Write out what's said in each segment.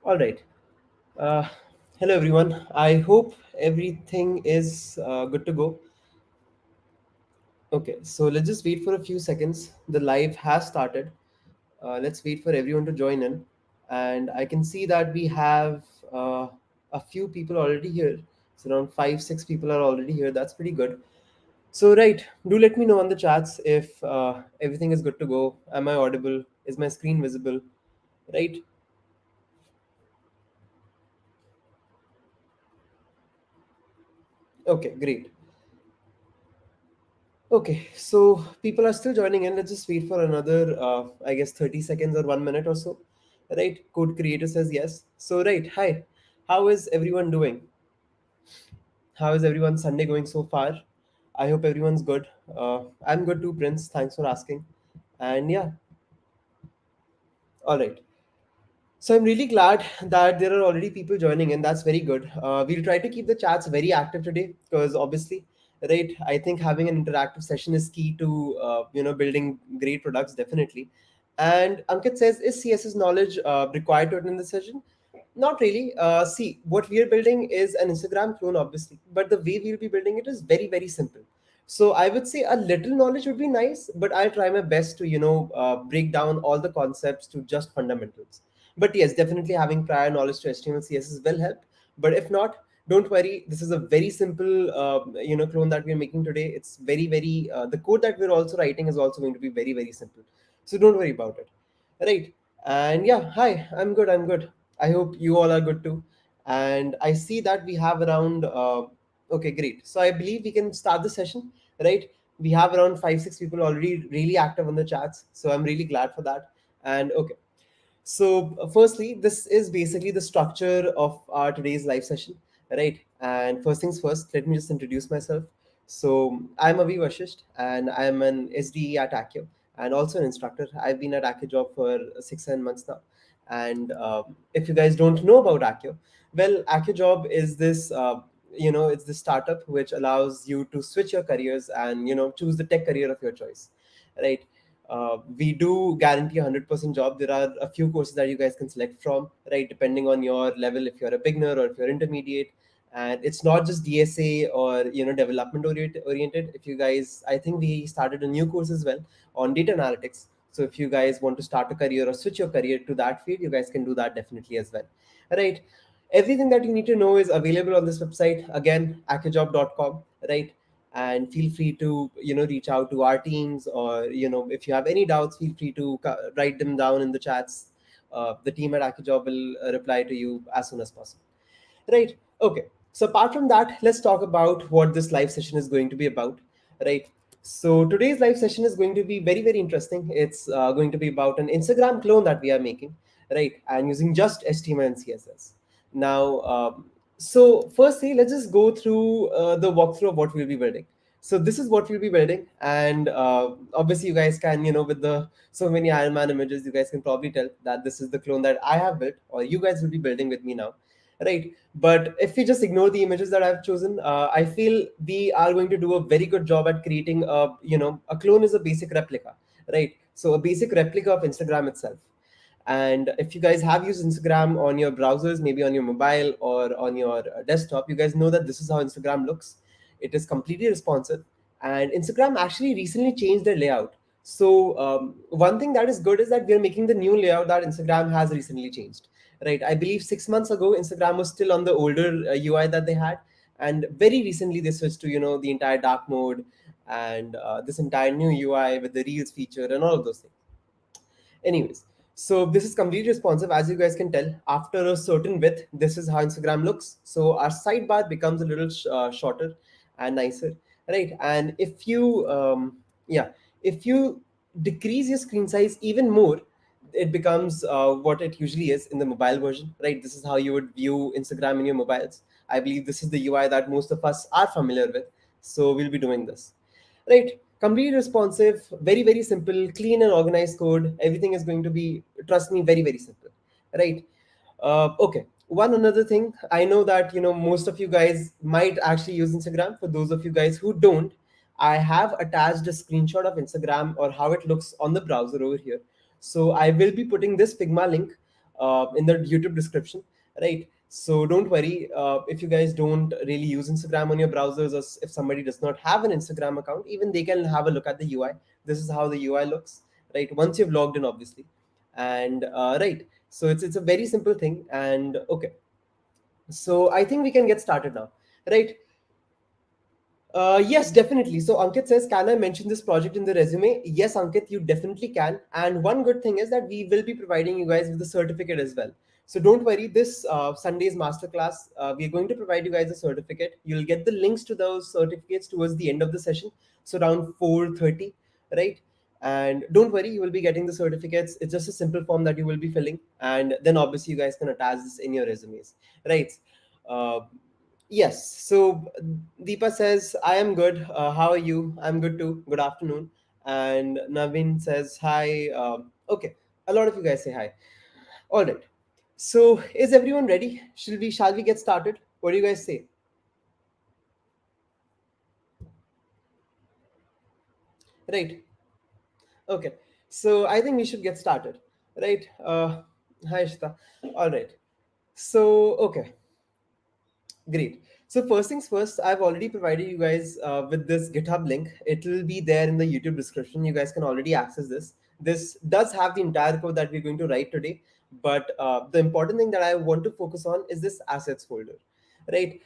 All right. Uh, Hello, everyone. I hope everything is good to go. Okay, so let's just wait for a few seconds. The live has started. Let's wait for everyone to join in. And I can see that we have a few people already here. So around five, six people are already here. That's pretty good. So, right, do let me know on the chats if everything is good to go. Am I audible? Is my screen visible? Right? Okay, great. Okay, so people are still joining in. Let's just wait for another, I guess, 30 seconds or 1 minute or so. Right? Code creator says yes. So, right, hi. How is everyone doing? How is everyone's Sunday going so far? I hope everyone's good. I'm good too, Prince. Thanks for asking. And yeah, all right. So I'm really glad that there are already people joining in. That's very good. We'll try to keep the chats very active today because obviously, right? I think having an interactive session is key to building great products definitely. And Ankit says, is CSS knowledge required to attend the session? Not really. See, what we are building is an Instagram clone, obviously, but the way we'll be building it is very, very simple. So I would say a little knowledge would be nice, but I'll try my best to break down all the concepts to just fundamentals. But yes, definitely having prior knowledge to HTML, CSS will help. But if not, don't worry. This is a very simple clone that we're making today. It's very, very the code that we're also writing is also going to be very, very simple. So don't worry about it. Right. And yeah, hi, I'm good. I'm good. I hope you all are good too. And I see that we have around, okay, great. So I believe we can start the session, right? We have around five, six people already really active on the chats. So I'm really glad for that. And okay. So, firstly, this is basically the structure of our today's live session, right? And first things first, let me just introduce myself. So, I'm Avi Vashisht, and I'm an SDE at Accio, and also an instructor. I've been at Accio Job for 6 7 months now. And if you guys don't know about Accio, well, Accio Job is this. It's this startup which allows you to switch your careers and choose the tech career of your choice, right? We do guarantee a 100% job. There are a few courses that you guys can select from, right? Depending on your level, if you're a beginner or if you're intermediate. And it's not just DSA or development oriented. If you guys, I think we started a new course as well on data analytics. So if you guys want to start a career or switch your career to that field, you guys can do that definitely as well, right? Everything that you need to know is available on this website, again, akajob.com, right? And feel free to reach out to our teams, or if you have any doubts, feel free to write them down in the chats. The team at akajob will reply to you as soon as possible. Right. Okay. So apart from that, let's talk about what this live session is going to be about. Right. So today's live session is going to be very, very interesting. It's going to be about an Instagram clone that we are making, right? And using just HTML and CSS. Now, so firstly, let's just go through the walkthrough of what we'll be building. So this is what we'll be building, and obviously, you guys can, with the so many Iron Man images, you guys can probably tell that this is the clone that I have built, or you guys will be building with me now, right? But if we just ignore the images that I've chosen, I feel we are going to do a very good job at creating a clone is a basic replica, right? So a basic replica of Instagram itself. And if you guys have used Instagram on your browsers, maybe on your mobile or on your desktop, you guys know that this is how Instagram looks. It is completely responsive. And Instagram actually recently changed their layout. So one thing that is good is that we are making the new layout that Instagram has recently changed. Right, I believe 6 months ago Instagram was still on the older UI that they had, and very recently they switched to the entire dark mode and this entire new UI with the Reels feature and all of those things. Anyways, so this is completely responsive, as you guys can tell. After a certain width, this is how Instagram looks. So our sidebar becomes a little shorter and nicer, right? And if you, yeah, if you decrease your screen size even more, it becomes what it usually is in the mobile version, right? This is how you would view Instagram in your mobiles. I believe this is the UI that most of us are familiar with. So we'll be doing this, right? Completely responsive, very, very simple, clean and organized code. Everything is going to be, trust me, very, very simple, right? Okay, one another thing, I know that most of you guys might actually use Instagram. For those of you guys who don't, I have attached a screenshot of Instagram or how it looks on the browser over here. So I will be putting this Figma link in the YouTube description, right? So don't worry if you guys don't really use Instagram on your browsers, or if somebody does not have an Instagram account, even they can have a look at the UI. This is how the UI looks, right? Once you've logged in, obviously, and right. So it's a very simple thing, and okay. So I think we can get started now, right? Yes, definitely. So Ankit says, "Can I mention this project in the resume?" Yes, Ankit, you definitely can. And one good thing is that we will be providing you guys with a certificate as well. So don't worry. This Sunday's masterclass, we are going to provide you guys a certificate. You'll get the links to those certificates towards the end of the session, so around 4:30, right? And don't worry, you will be getting the certificates. It's just a simple form that you will be filling, and then obviously you guys can attach this in your resumes, right? Uh, Yes. So Deepa says, I am good. How are you? I'm good too. Good afternoon. And Naveen says, hi. Okay. A lot of you guys say hi. All right. So is everyone ready? Shall we get started? What do you guys say? Right. Okay. So I think we should get started. Right. Hi, Shita. All right. So, okay. Great. So first things first, I've already provided you guys with this GitHub link. It will be there in the YouTube description. You guys can already access this. This does have the entire code that we're going to write today, but the important thing that I want to focus on is this assets folder, right?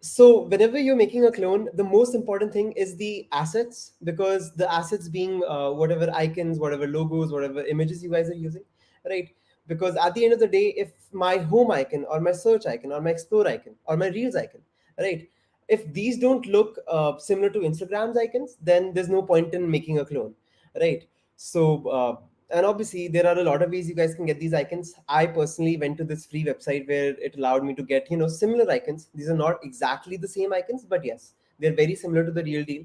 So whenever you're making a clone, the most important thing is the assets, because the assets being whatever icons, whatever logos, whatever images you guys are using, right? Because at the end of the day, if my home icon or my search icon or my explore icon or my reels icon, right, if these don't look similar to Instagram's icons, then there's no point in making a clone, right? So and obviously there are a lot of ways you guys can get these icons. I personally went to this free website where it allowed me to get, similar icons. These are not exactly the same icons, but yes, they're very similar to the real deal.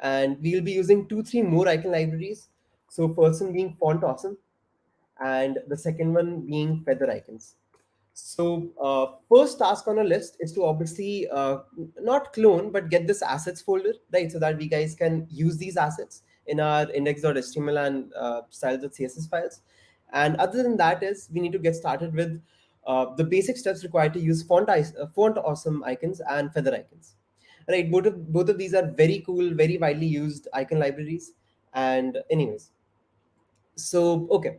And we'll be using 2 3 more icon libraries. So first one being font awesome, and the second one being feather icons. So first task on our list is to obviously not clone but get this assets folder, right? So that we guys can use these assets in our index.html and styles.css files. And other than that is we need to get started with the basic steps required to use font awesome icons and feather icons. Right, both of these are very cool, very widely used icon libraries. And anyways, so okay,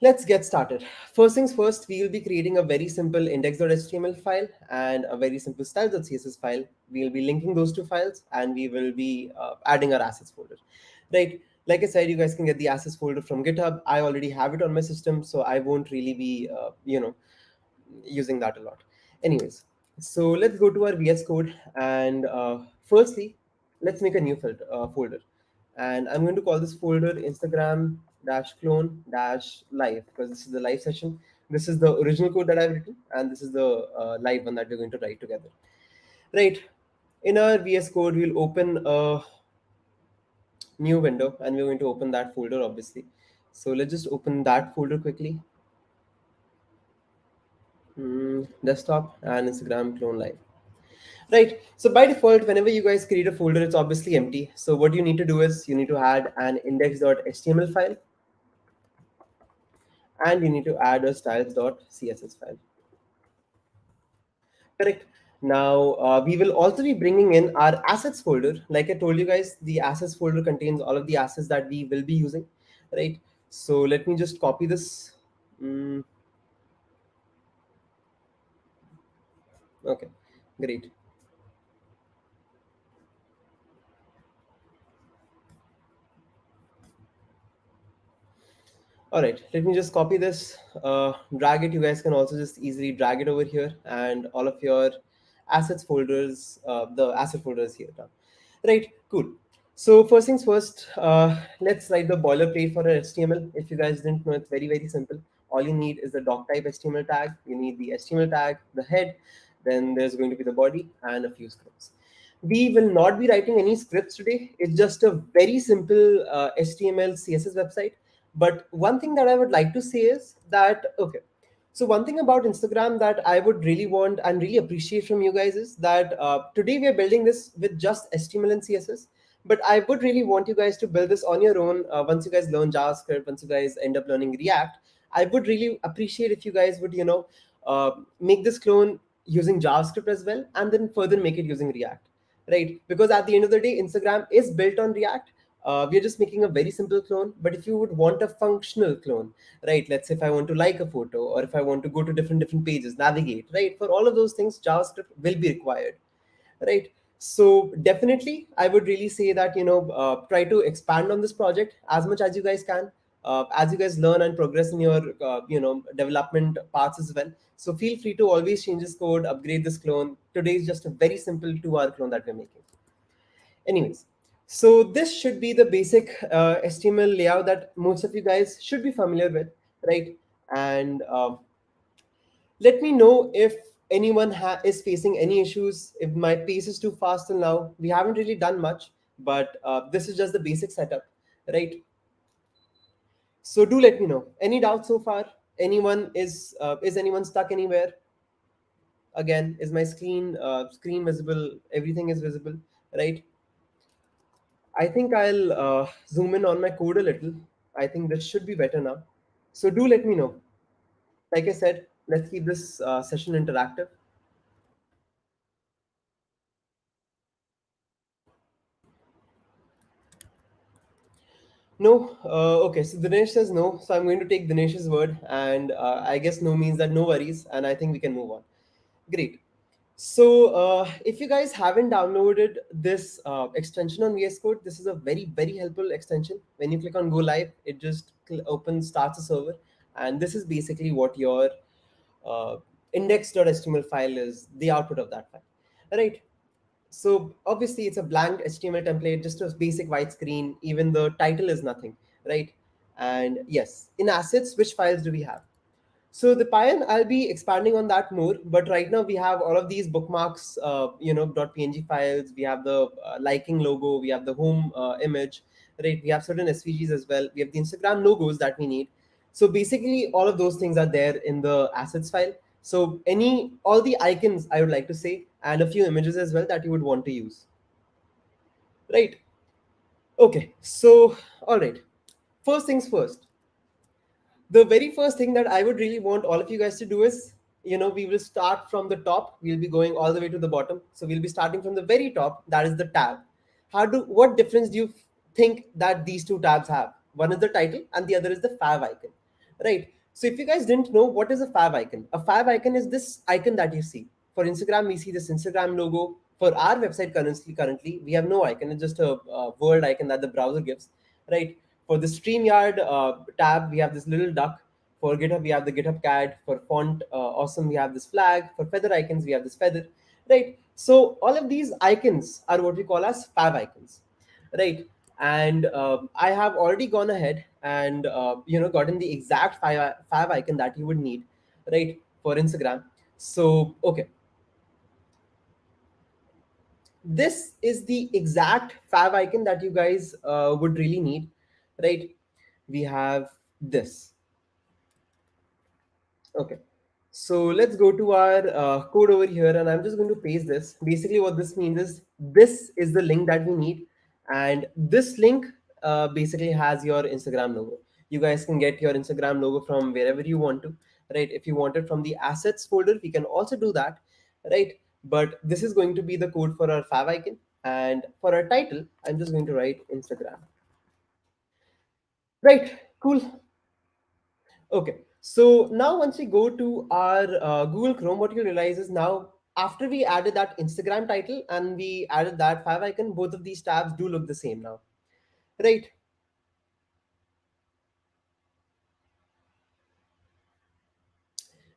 let's get started. First things first, we will be creating a very simple index.html file and a very simple style.css file. We'll be linking those two files and we will be adding our assets folder. Right. Like I said, you guys can get the assets folder from GitHub. I already have it on my system, so I won't really be, using that a lot. Anyways, so let's go to our VS Code and firstly, let's make a new folder. And I'm going to call this folder Instagram dash clone dash live, because this is the live session. This is the original code that I've written, and this is the live one that we're going to write together. Right. In our VS Code, we'll open a new window and we're going to open that folder, obviously. So let's just open that folder quickly. Desktop and Instagram clone live. Right. So by default, whenever you guys create a folder, it's obviously empty. So what you need to do is you need to add an index.html file and you need to add a styles.css file. Correct. Now we will also be bringing in our assets folder. Like I told you guys, the assets folder contains all of the assets that we will be using. Right. So let me just copy this. Mm, okay. Great. All right, let me just copy this, drag it. You guys can also just easily drag it over here, and all of your assets folders, the asset folders here now. Right, cool. So first things first, let's write the boilerplate for our HTML. If you guys didn't know, it's very, very simple. All you need is the doc type HTML tag. You need the HTML tag, the head, then there's going to be the body and a few scripts. We will not be writing any scripts today. It's just a very simple HTML CSS website. But one thing that I would like to say is that, okay, so one thing about Instagram that I would really want and really appreciate from you guys is that today we are building this with just HTML and CSS. But I would really want you guys to build this on your own once you guys learn JavaScript, once you guys end up learning React. I would really appreciate if you guys would, make this clone using JavaScript as well, and then further make it using React, right? Because at the end of the day, Instagram is built on React. We're just making a very simple clone. But if you would want a functional clone, right? Let's say if I want to like a photo, or if I want to go to different pages, navigate, right? For all of those things, JavaScript will be required, right? So definitely I would really say that, try to expand on this project as much as you guys can, as you guys learn and progress in your development paths as well. So feel free to always change this code, upgrade this clone. Today is just a very simple 2 hour clone that we're making. Anyways, so this should be the basic HTML layout that most of you guys should be familiar with, right? And let me know if anyone is facing any issues, if my pace is too fast till now. We haven't really done much, but this is just the basic setup, right? So do let me know. Any doubts so far? Is anyone stuck anywhere? Again, is my screen visible? Everything is visible, right? I think I'll zoom in on my code a little. I think this should be better now. So do let me know. Like I said, let's keep this session interactive. No. Okay, so Dinesh says no. So I'm going to take Dinesh's word, and I guess no means that no worries, and I think we can move on. Great. So if you guys haven't downloaded this extension on VS Code, this is a very helpful extension. When you click on Go Live, it just opens, starts a server, and this is basically what your uh, index.html file is, the output of that file, right? So obviously it's a blank HTML template, just a basic white screen. Even the title is nothing, right? And yes, in assets, which files do we have? So the Pyan, I'll be expanding on that more. But right now we have all of these bookmarks, .png files. We have the liking logo. We have the home image, right? We have certain SVGs as well. We have the Instagram logos that we need. So basically, all of those things are there in the assets file. So all the icons I would like to say, and a few images as well that you would want to use, right? Okay. So all right. First things first, the very first thing that I would really want all of you guys to do is, we will start from the top. We'll be going all the way to the bottom. So we'll be starting from the very top. That is the tab. What difference do you think that these two tabs have? One is the title and the other is the fav icon, right? So if you guys didn't know, what is a fav icon is this icon that you see. For Instagram, we see this Instagram logo. For our website currently, we have no icon. It's just a word icon that the browser gives, right? For the StreamYard tab, we have this little duck. For GitHub, we have the GitHub cat. For font awesome, we have this flag. For feather icons, we have this feather, right? So all of these icons are what we call as fav icons, right? And I have already gone ahead and gotten the exact fav icon that you would need, right, for Instagram. So okay, this is the exact fav icon that you guys would really need, right? We have this. Okay. So let's go to our code over here, and I'm just going to paste this. Basically, what this means is this is the link that we need, and this link basically has your Instagram logo. You guys can get your Instagram logo from wherever you want to, right? If you want it from the assets folder, we can also do that, right? But this is going to be the code for our fav icon, and for our title, I'm just going to write Instagram. Right, cool. Okay, so now once we go to our Google Chrome, what you realize is now after we added that Instagram title and we added that five icon, both of these tabs do look the same now, right?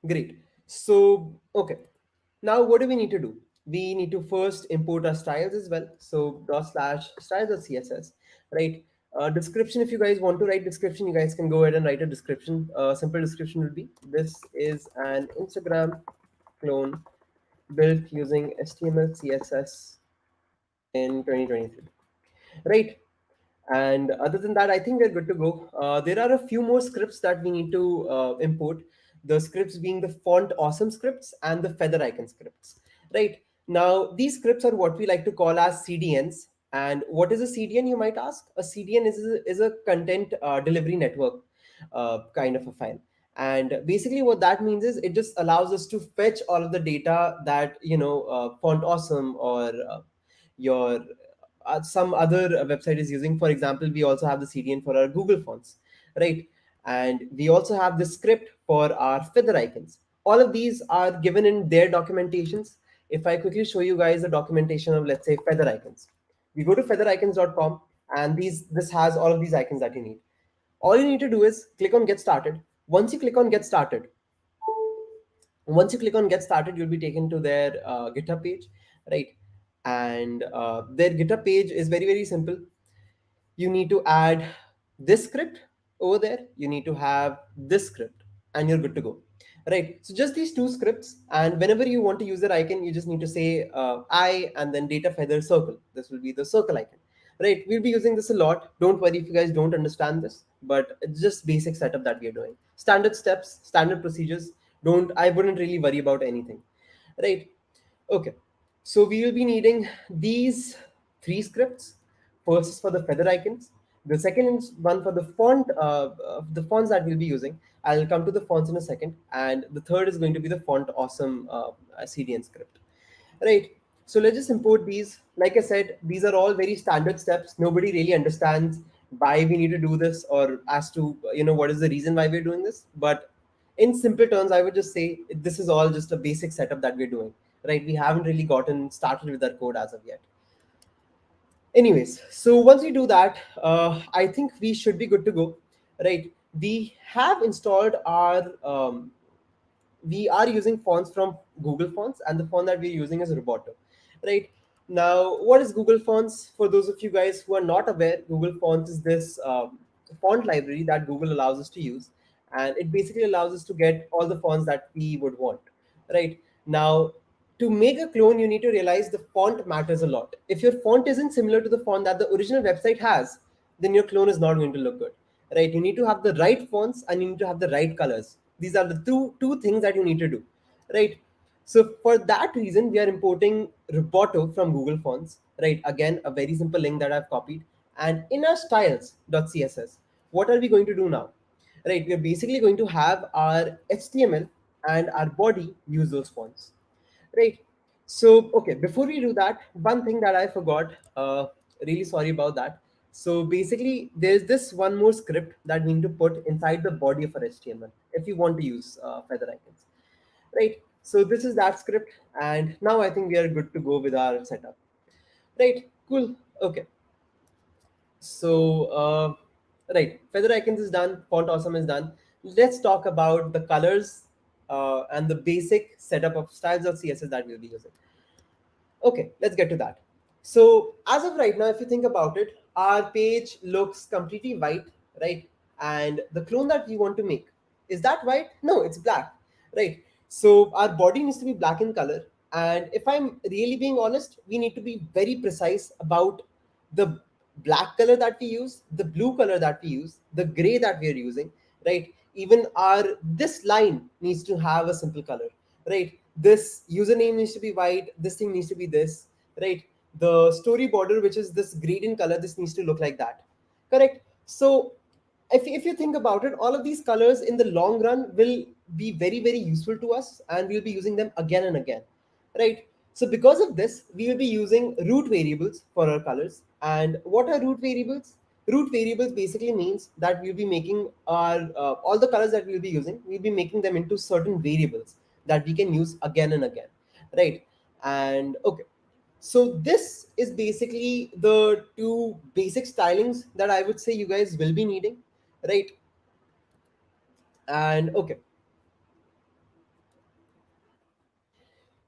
Great. So, okay. Now what do we need to do? We need to first import our styles as well. So dot slash styles.css, right? Description, if you guys want to write description, you guys can go ahead and write a description. Simple description would be, this is an Instagram clone built using HTML, CSS in 2023, right? And other than that, I think we're good to go. There are a few more scripts that we need to import. The scripts being the font awesome scripts and the feather icon scripts, right? Now, these scripts are what we like to call as CDNs. And what is a CDN, you might ask? A CDN is a content delivery network kind of a file. And basically what that means is it just allows us to fetch all of the data that Font Awesome or your some other website is using. For example, we also have the CDN for our Google fonts, right? And we also have the script for our feather icons. All of these are given in their documentations. If I quickly show you guys the documentation of, let's say, feather icons, we go to feathericons.com, and this has all of these icons that you need. All you need to do is click on get started. Once you click on get started, once you click on get started, you'll be taken to their GitHub page, right? And their GitHub page is very, very simple. You need to add this script over there, you need to have this script, and you're good to go, right? So just these two scripts, and whenever you want to use that icon, you just need to say I and then data feather circle. This will be the circle icon, right? We'll be using this a lot. Don't worry if you guys don't understand this, but it's just basic setup that we are doing, standard steps, standard procedures. Don't I wouldn't really worry about anything, right? Okay, so we will be needing these three scripts. First is for the feather icons. The second is one for the the fonts that we'll be using. I'll come to the fonts in a second. And the third is going to be the font awesome CDN script, right? So let's just import these. Like I said, these are all very standard steps. Nobody really understands why we need to do this, or as to what is the reason why we're doing this. But in simple terms, I would just say this is all just a basic setup that we're doing, right? We haven't really gotten started with our code as of yet. Anyways, so once we do that, I think we should be good to go, right? We have installed our we are using fonts from Google Fonts, and the font that we're using is Roboto, right? Now, what is Google Fonts? For those of you guys who are not aware, Google Fonts is this font library that Google allows us to use, and it basically allows us to get all the fonts that we would want, right? Now, to make a clone, you need to realize the font matters a lot. If your font isn't similar to the font that the original website has, then your clone is not going to look good, right? You need to have the right fonts and you need to have the right colors. These are the two things that you need to do, right? So for that reason, we are importing Roboto from Google Fonts, right? Again, a very simple link that I've copied. And in our styles.css, what are we going to do now? Right, we are basically going to have our HTML and our body use those fonts, right? So, okay, before we do that, one thing that I forgot, really sorry about that. So basically, there's this one more script that we need to put inside the body of our HTML if you want to use feather icons, right? So this is that script, and now I think we are good to go with our setup, right? Cool. Okay. So, right, feather icons is done, font awesome is done. Let's talk about the colors and the basic setup of styles.css that we'll be using. Okay, let's get to that. So as of right now, if you think about it, our page looks completely white, right? And the clone that we want to make, is that white? No, it's black, right? So our body needs to be black in color. And if I'm really being honest, we need to be very precise about the black color that we use, the blue color that we use, the gray that we are using, right? Even our this line needs to have a simple color, right? This username needs to be white, this thing needs to be this, right? The story border, which is this gradient color, this needs to look like that, correct? So if you think about it, all of these colors in the long run will be very, very useful to us, and we'll be using them again and again, right? So because of this, we will be using root variables for our colors. And what are root variables? Root variables basically means that we'll be making our all the colors that we'll be using, we'll be making them into certain variables that we can use again and again, right? And okay, so this is basically the two basic stylings that I would say you guys will be needing, right? And okay,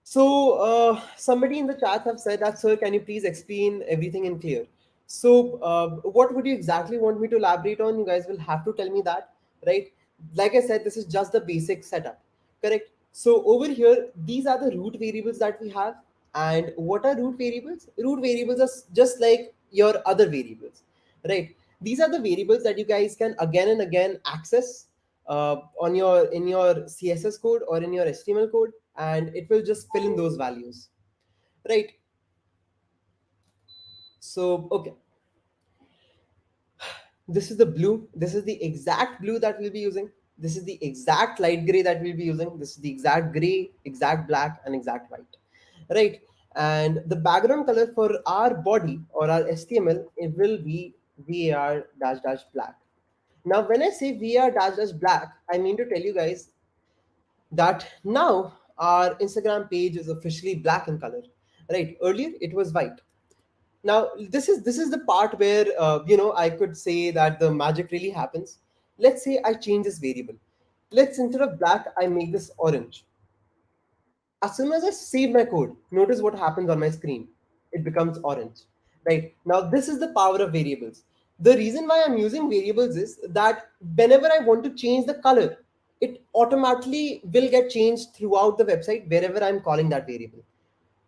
so somebody in the chat have said that, sir, can you please explain everything in clear? So what would you exactly want me to elaborate on? You guys will have to tell me that, right? Like I said, this is just the basic setup, correct? So over here, these are the root variables that we have. And what are root variables? Root variables are just like your other variables, right? These are the variables that you guys can again and again access on your in your CSS code or in your HTML code, and it will just fill in those values, right? So okay, this is the blue. This is the exact blue that we'll be using. This is the exact light gray that we'll be using. This is the exact gray, exact black, and exact white, right? And the background color for our body or our HTML, it will be var dash dash black. Now, when I say var dash dash black, I mean to tell you guys that now our Instagram page is officially black in color, right? Earlier it was white. Now this is the part where I could say that the magic really happens. Let's say I change this variable. Let's, instead of black, I make this orange. As soon as I save my code, notice what happens on my screen. It becomes orange. Right? Now, this is the power of variables. The reason why I'm using variables is that whenever I want to change the color, it automatically will get changed throughout the website wherever I'm calling that variable.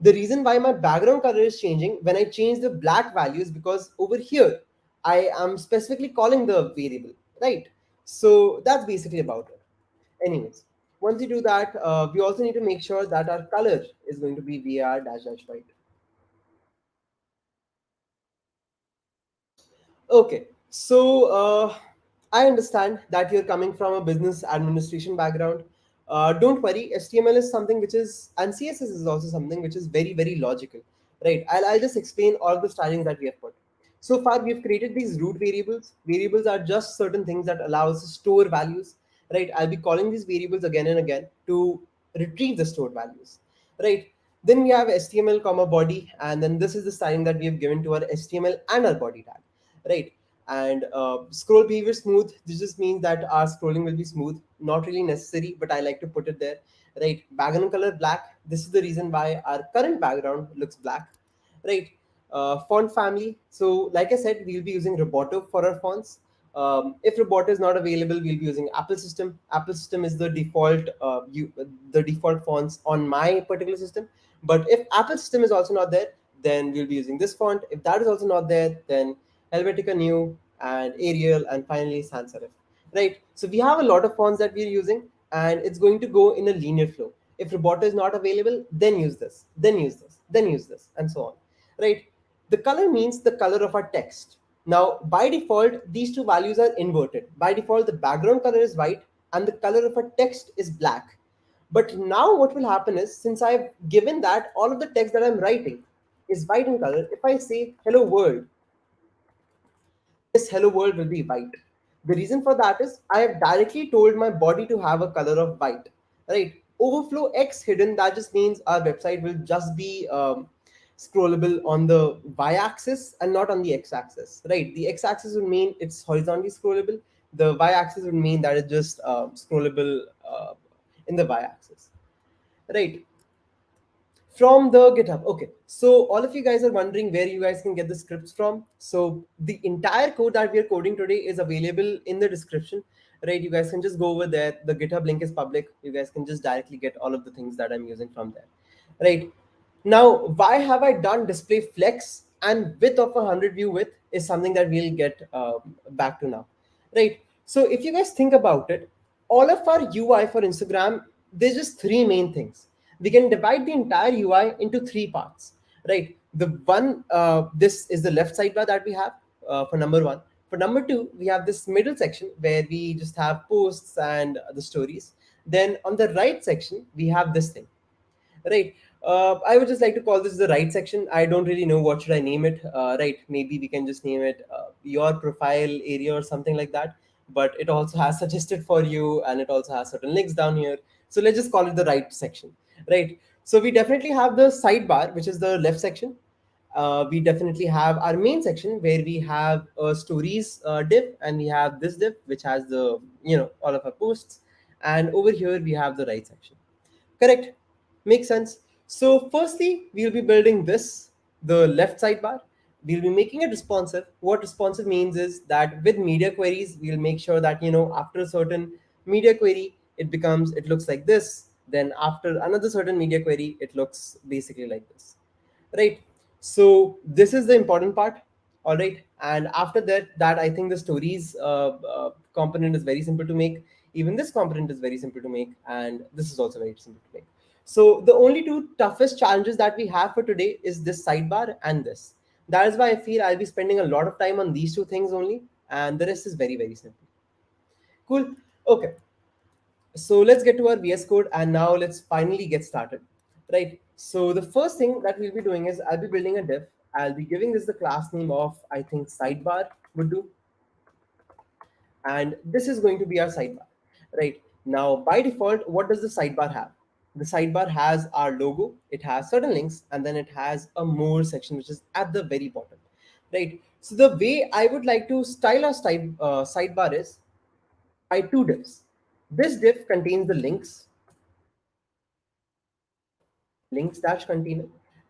The reason why my background color is changing when I change the black value is because over here I am specifically calling the variable, right? So that's basically about it. Anyways, once you do that, we also need to make sure that our color is going to be vr dash dash white. Okay, so I understand that you're coming from a business administration background. Don't worry, HTML is something which is, and CSS is also something which is very, very logical, right? I'll just explain all the stylings that we have put. So far, we've created these root variables. Variables are just certain things that allow us to store values, right? I'll be calling these variables again and again to retrieve the stored values, right? Then we have HTML comma body, and then this is the styling that we have given to our HTML and our body tag, right? And scroll behavior smooth. This just means that our scrolling will be smooth. Not really necessary, but I like to put it there, right? Background color black. This is the reason why our current background looks black, right? Font family. So, like I said, we'll be using Roboto for our fonts. If Roboto is not available, we'll be using Apple System. Apple System is the default, the default fonts on my particular system. But if Apple System is also not there, then we'll be using this font. If that is also not there, then Helvetica New and Arial, and finally sans serif. Right. So we have a lot of fonts that we're using, and it's going to go in a linear flow. If Roboto is not available, then use this, then use this, then use this, and so on. Right. The color means the color of our text. Now, by default, these two values are inverted. By default, the background color is white and the color of our text is black. But now what will happen is, since I've given that all of the text that I'm writing is white in color, if I say hello world, this hello world will be white. The reason for that is I have directly told my body to have a color of white, right? Overflow X hidden, that just means our website will just be scrollable on the y-axis and not on the x-axis, right? The x-axis would mean it's horizontally scrollable. The y-axis would mean that it's just scrollable in the y-axis, right? From the GitHub. Okay, so all of you guys are wondering where you guys can get the scripts from. So the entire code that we are coding today is available in the description, right? You guys can just go over there. The GitHub link is public. You guys can just directly get all of the things that I'm using from there, right? Now, why have I done display flex and width of 100 view width is something that we'll get back to now, right? So if you guys think about it, all of our UI for Instagram, there's just three main things. We can divide the entire UI into three parts, right? The one, this is the left sidebar that we have for number one. For number two, we have this middle section where we just have posts and the stories. Then on the right section, we have this thing, right? I would just like to call this the right section. I don't really know what should I name it, right? Maybe we can just name it your profile area or something like that. But it also has suggested for you, and it also has certain links down here. So let's just call it the right section, right? So we definitely have the sidebar, which is the left section. We definitely have our main section where we have a stories div, and we have this div which has the all of our posts, and over here we have the right section. Correct. Makes sense. So firstly, we'll be building this, the left sidebar. We'll be making it responsive. What responsive means is that with media queries, we'll make sure that, after a certain media query, it looks like this. Then after another certain media query, it looks basically like this, right? So this is the important part. All right. And after that I think the stories component is very simple to make. Even this component is very simple to make, and this is also very simple to make. So the only two toughest challenges that we have for today is this sidebar and this. That is why I feel I'll be spending a lot of time on these two things only, and the rest is very, very simple. Cool. Okay. So let's get to our VS Code and now let's finally get started. Right. So the first thing that we'll be doing is I'll be building a div. I'll be giving this the class name of, I think, sidebar would do, and this is going to be our sidebar. Right. Now by default, what does the sidebar have? The sidebar has our logo, it has certain links, and then it has a more section which is at the very bottom. Right. So the way I would like to style our sidebar is by two divs. This div contains the links dash container,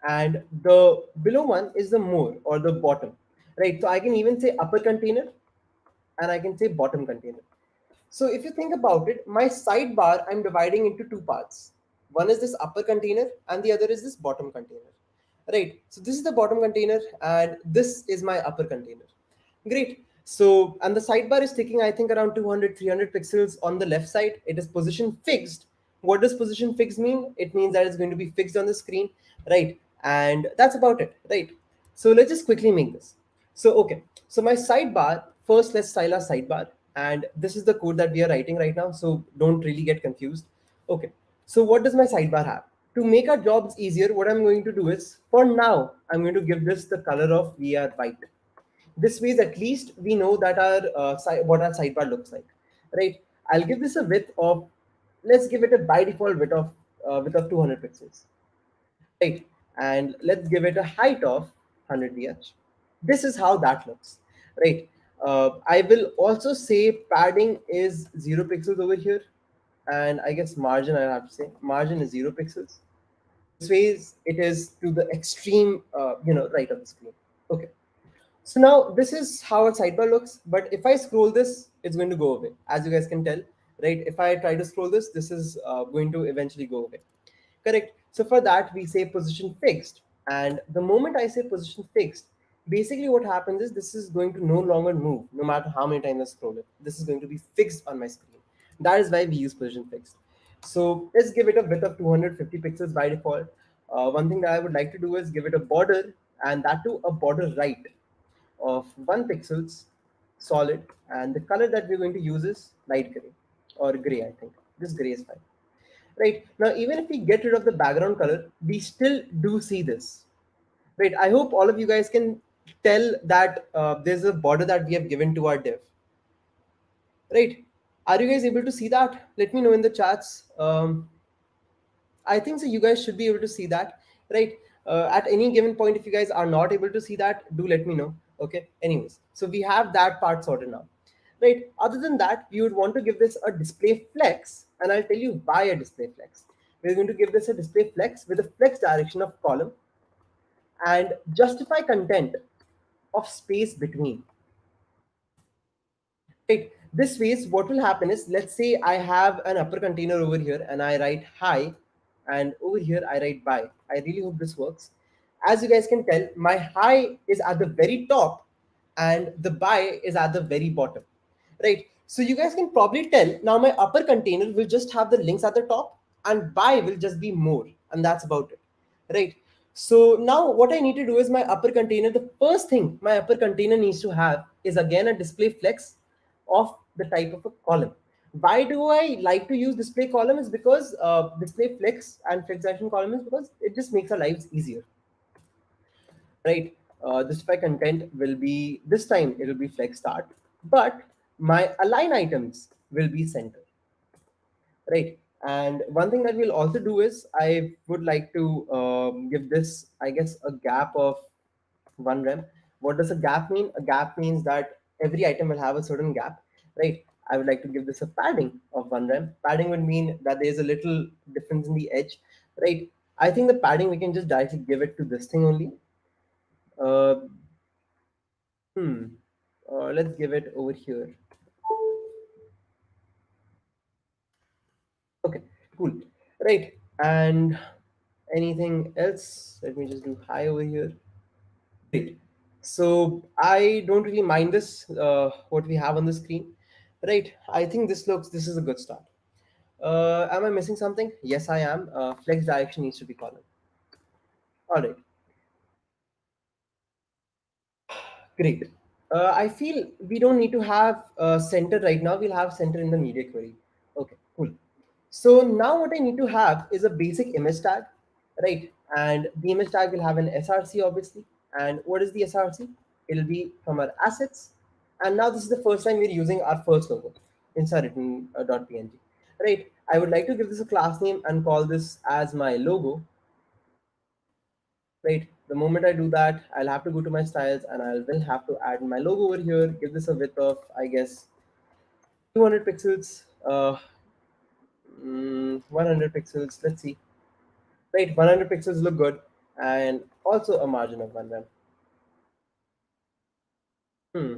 and the below one is the more or the bottom. Right. So I can even say upper container and I can say bottom container. So if you think about it, my sidebar I'm dividing into two parts. One is this upper container and the other is this bottom container. Right. So this is the bottom container and this is my upper container. Great. So, and the sidebar is taking, I think, around 200, 300 pixels on the left side. It is position fixed. What does position fixed mean? It means that it's going to be fixed on the screen, right? And that's about it, right? So let's just quickly make this. So, okay. So my sidebar, first let's style our sidebar. And this is the code that we are writing right now. So don't really get confused. Okay. So what does my sidebar have? To make our jobs easier, what I'm going to do is, for now, I'm going to give this the color of VR white. This way, at least we know that our what our sidebar looks like, right? I'll give this a width of, let's give it a by default width of 200 pixels, right? And let's give it a height of 100 vh. This is how that looks, right? I will also say padding is 0 pixels over here, and I guess margin, I have to say margin is 0 pixels. This way it is to the extreme, right of the screen. Okay. So now this is how a sidebar looks, but if I scroll this, it's going to go away. As you guys can tell, right? If I try to scroll this, this is going to eventually go away. Correct. So for that, we say position fixed. And the moment I say position fixed, basically what happens is this is going to no longer move, no matter how many times I scroll it. This is going to be fixed on my screen. That is why we use position fixed. So let's give it a width of 250 pixels by default. One thing that I would like to do is give it a border, and that too a border right of 1 pixels solid, and the color that we're going to use is light gray or gray. I think this gray is fine. Right now, even if we get rid of the background color, we still do see this. Right. I hope all of you guys can tell that there's a border that we have given to our div. Right. Are you guys able to see that? Let me know in the chats. I think so. You guys should be able to see that, right? At any given point, if you guys are not able to see that, do let me know. Okay. Anyways, so we have that part sorted now, right? Other than that, we would want to give this a display flex, and I'll tell you why a display flex. We're going to give this a display flex with a flex direction of column and justify content of space between. Right. This ways, what will happen is, let's say I have an upper container over here and I write hi, and over here I write bye. I really hope this works. As you guys can tell, my hi is at the very top and the bye is at the very bottom. Right. So you guys can probably tell now my upper container will just have the links at the top and bye will just be more, and that's about it. Right. So now what I need to do is my upper container, the first thing my upper container needs to have is again a display flex of the type of a column. Why do I like to use display column is because display flex and flex action column is because it just makes our lives easier, right? Justify content will be, this time it will be flex start, but my align items will be center, right? And one thing that we'll also do is I would like to give this, I guess, a gap of 1 rem. What does a gap mean? A gap means that every item will have a certain gap, right? I would like to give this a padding of 1 rem. Padding would mean that there's a little difference in the edge, right? I think the padding we can just directly give it to this thing only. Uh, hmm. Let's give it over here. Okay, cool. Right. And anything else? Let me just do high over here. Great. So I don't really mind this, what we have on the screen. Right. I think this is a good start. Am I missing something? Yes, I am. Flex direction needs to be column. All right. Great. I feel we don't need to have center right now. We'll have center in the media query. Okay, cool. So now what I need to have is a basic image tag, right? And the image tag will have an src obviously. And what is the src? It'll be from our assets. And now this is the first time we're using our first logo inside written .png, right? I would like to give this a class name and call this as my logo, right? The moment I do that, I'll have to go to my styles and I will have to add my logo over here, give this a width of, I guess, 200 pixels, 100 pixels. Let's see. Right, 100 pixels look good, and also a margin of 1 rem. Hmm.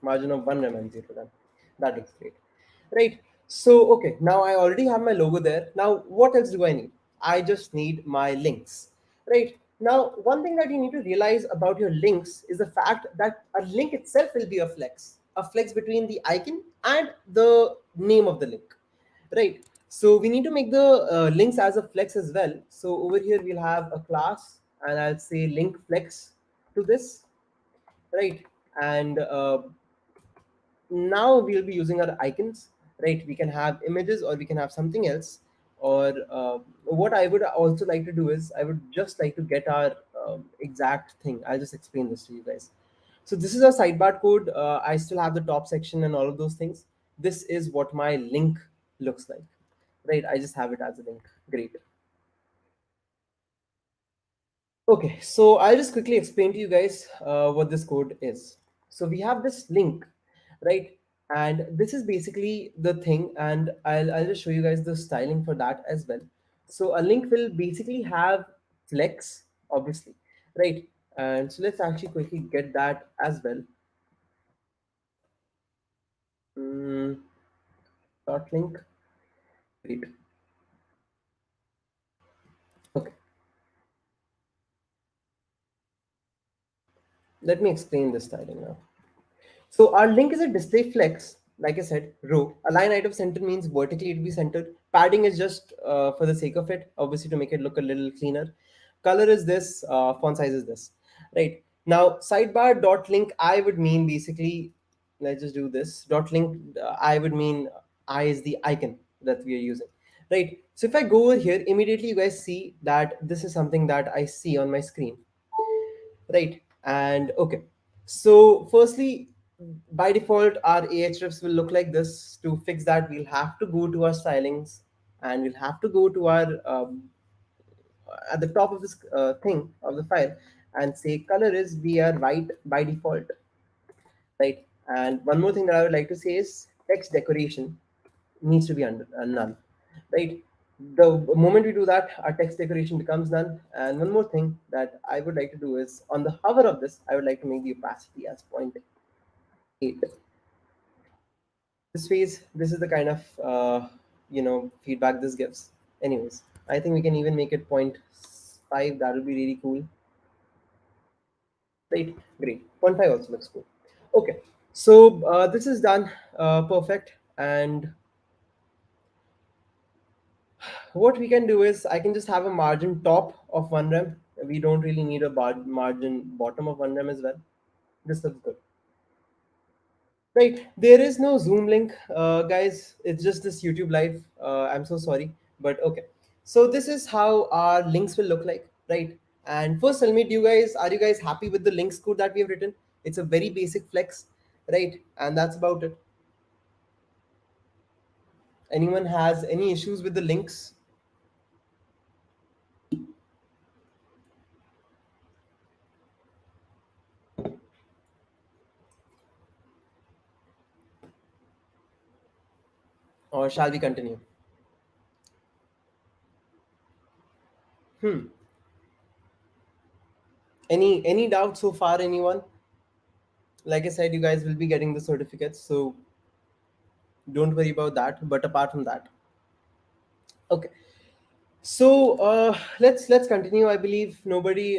Margin of 1 rem and 0 rem. That looks great. Right. So, okay, now I already have my logo there. Now, what else do I need? I just need my links. Right. Now, one thing that you need to realize about your links is the fact that a link itself will be a flex between the icon and the name of the link. Right. So we need to make the links as a flex as well. So over here we'll have a class, and I'll say link flex to this, right? And now we'll be using our icons, right? We can have images or we can have something else. Or what I would also like to do is I would just like to get our exact thing. I'll just explain this to you guys. So this is our sidebar code. I still have the top section and all of those things. This is what my link looks like, right? I just have it as a link. Great. Okay, so I'll just quickly explain to you guys what this code is. So we have this link, right? And this is basically the thing, and I'll just show you guys the styling for that as well. So a link will basically have flex, obviously, right? And so let's actually quickly get that as well. Mm, dot link. Great. Okay, let me explain this styling now. So our link is a display flex, like I said, row. Align item center means vertically it will be centered. Padding is just for the sake of it, obviously to make it look a little cleaner. Color is this, font size is this, right? Now sidebar dot link I would mean basically, let's just do this. Dot link I would mean I is the icon that we are using, right? So if I go over here, immediately you guys see that this is something that I see on my screen, right? And okay, so firstly, by default our ahrefs will look like this. To fix that, we'll have to go to our stylings, and we'll have to go to our at the top of this thing of the file, and say color is we are white by default, right? And one more thing that I would like to say is text decoration needs to be under none, right? The moment we do that, our text decoration becomes none. And one more thing that I would like to do is on the hover of this, I would like to make the opacity as 0.8. This phase, this is the kind of feedback this gives. Anyways, I think we can even make it zero point 0.5. That would be really cool, right? Great. 0.5 also looks cool. Okay, so this is done perfect. And what we can do is I can just have a margin top of 1 rem. We don't really need a margin bottom of 1 rem as well. This looks good. Right, there is no Zoom link, guys. It's just this YouTube live. I'm so sorry, but okay. So this is how our links will look like, right? And first, tell me, are you guys happy with the links code that we have written? It's a very basic flex, right? And that's about it. Anyone has any issues with the links? Or shall we continue? Hmm. Any doubt so far? Anyone? Like I said, you guys will be getting the certificates, so don't worry about that. But apart from that, okay. So let's continue. I believe nobody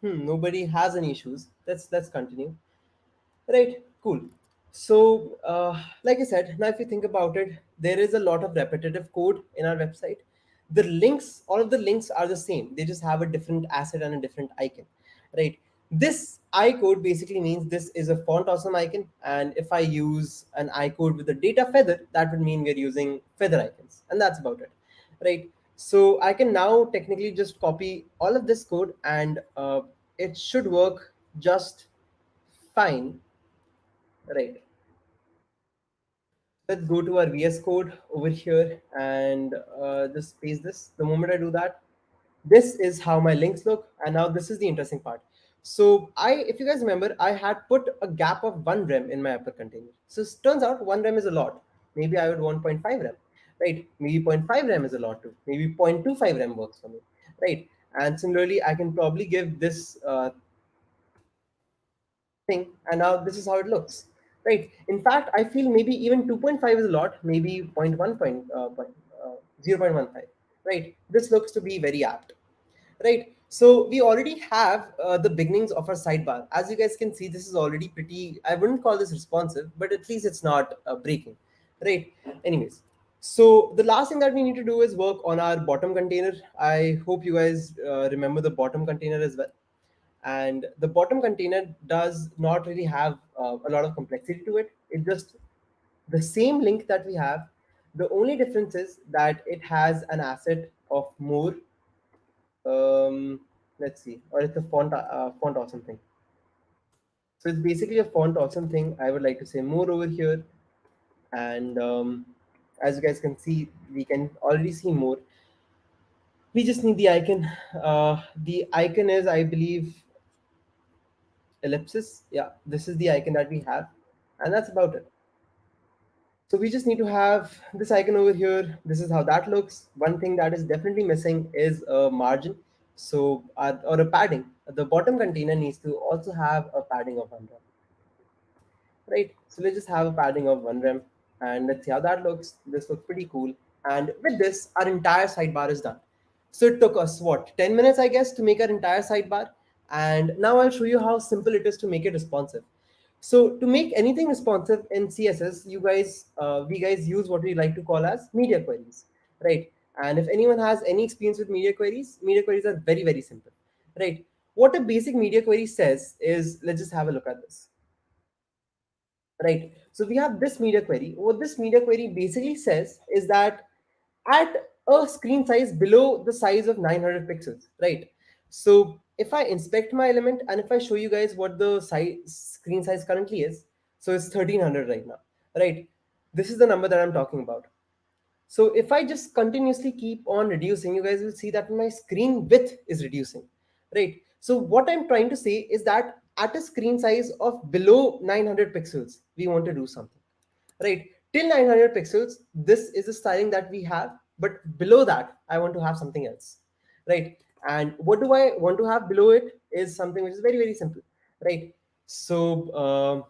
has any issues. Let's continue. Right, cool. So, like I said, now if you think about it, there is a lot of repetitive code in our website. The links, all of the links are the same. They just have a different asset and a different icon, right? This I code basically means this is a font awesome icon, and if I use an I code with a data feather, that would mean we're using feather icons, and that's about it, right? So I can now technically just copy all of this code, and it should work just fine, right? Let's go to our VS Code over here and just paste this. The moment I do that, this is how my links look. And now this is the interesting part. So if you guys remember, I had put a gap of 1 rem in my upper container. So it turns out 1 rem is a lot. Maybe I would want zero point 0.5 rem, right? Maybe zero point 0.5 rem is a lot too. Maybe 0.25 rem works for me, right? And similarly, I can probably give this thing, and now this is how it looks, right? In fact, I feel maybe even 2.5 is a lot, maybe zero point 0.1 0.15, right? This looks to be very apt, right? So we already have the beginnings of our sidebar. As you guys can see, this is already pretty, I wouldn't call this responsive, but at least it's not breaking, right? Anyways, so the last thing that we need to do is work on our bottom container. I hope you guys remember the bottom container as well. And the bottom container does not really have a lot of complexity to it. It's just the same link that we have. The only difference is that it has an asset of more. um, let's see, or it's a font or something. So it's basically a font awesome thing. I would like to say more over here. And as you guys can see, we can already see more. We just need the icon. The icon is, I believe, ellipsis. Yeah, this is the icon that we have, and that's about it. So we just need to have this icon over here. This is how that looks. One thing that is definitely missing is a margin, so or a padding. The bottom container needs to also have a padding of 1 rem, right? So let's just have a padding of 1 rem, and let's see how that looks. This looks pretty cool. And with this, our entire sidebar is done. So it took us what, 10 minutes, I guess, to make our entire sidebar. And now I'll show you how simple it is to make it responsive. So to make anything responsive in CSS, we guys use what we like to call as media queries, right? And if anyone has any experience with media queries are very, very simple, right? What a basic media query says is, let's just have a look at this. Right. So we have this media query. What this media query basically says is that at a screen size below the size of 900 pixels, right? So if I inspect my element and if I show you guys what the screen size currently is, so it's 1300 right now, right? This is the number that I'm talking about. So if I just continuously keep on reducing, you guys will see that my screen width is reducing, right? So what I'm trying to say is that at a screen size of below 900 pixels, we want to do something, right? Till 900 pixels, this is the styling that we have, but below that, I want to have something else, right? And what do I want to have below it is something which is very, very simple, right? So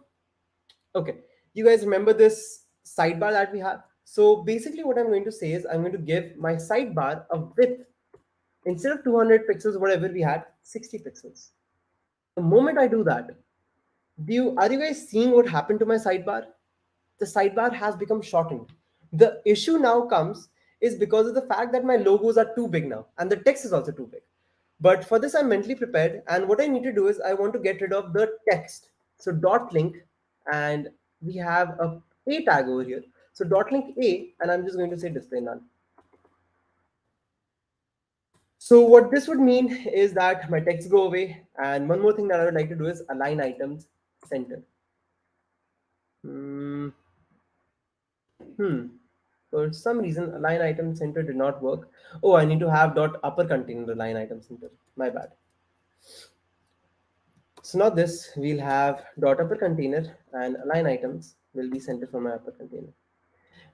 okay, you guys remember this sidebar that we have? So basically what I'm going to say is I'm going to give my sidebar a width, instead of 200 pixels, whatever we had, 60 pixels. The moment I do that, are you guys seeing what happened to my sidebar? The sidebar has become shortened. The issue now comes is because of the fact that my logos are too big now and the text is also too big. But for this, I'm mentally prepared. And what I need to do is I want to get rid of the text. So dot link, and we have a tag over here. So dot link a, and I'm just going to say display none. So what this would mean is that my text go away. And one more thing that I would like to do is align items center. Hmm. Hmm. For some reason, align item center did not work. Oh, I need to have dot upper container align item center. My bad. So not this. We'll have dot upper container and align items will be centered from my upper container.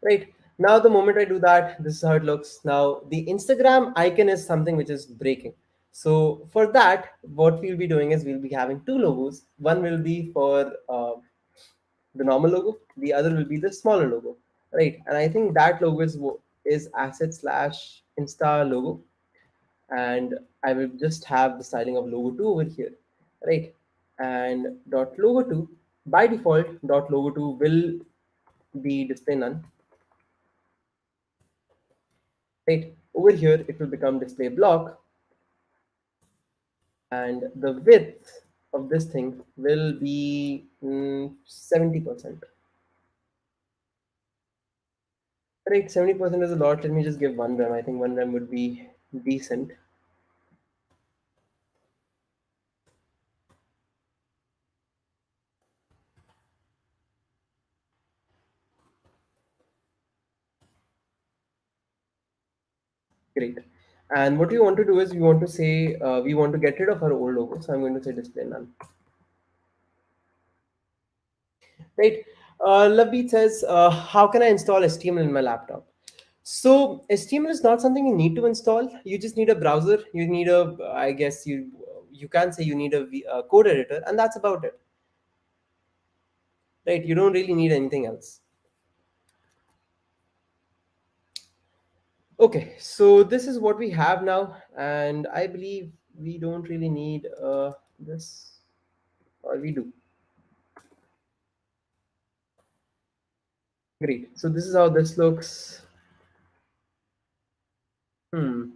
Right. Now, the moment I do that, this is how it looks. Now, the Instagram icon is something which is breaking. So for that, what we'll be doing is we'll be having two logos. One will be for the normal logo. The other will be the smaller logo, right? And I think that logo is asset slash Insta logo, and I will just have the styling of logo two over here, right? And dot logo two by default dot logo two will be display none, right? Over here it will become display block, and the width. of this thing will be 70%. Right, 70% is a lot. Let me just give 1 rem. I think 1 rem would be decent. Great. And what we want to do is we want to say we want to get rid of our old logo. So I'm going to say display none. Right. Labit says, how can I install HTML in my laptop? So HTML is not something you need to install. You just need a browser. You need a, I guess you can say you need a code editor, and that's about it. Right. You don't really need anything else. Okay. So this is what we have now, and I believe we don't really need this, or we do. Great. So this is how this looks. Hmm.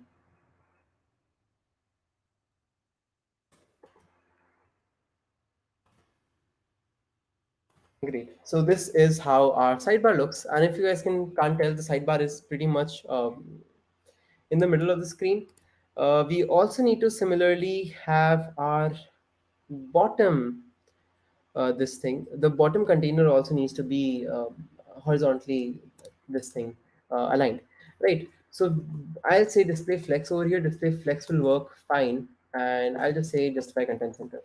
Great. So this is how our sidebar looks, and if you guys can't tell, the sidebar is pretty much in the middle of the screen. We also need to similarly have our bottom. This thing, the bottom container also needs to be horizontally this thing aligned, right? So I'll say display flex over here. Display flex will work fine, and I'll just say justify content center.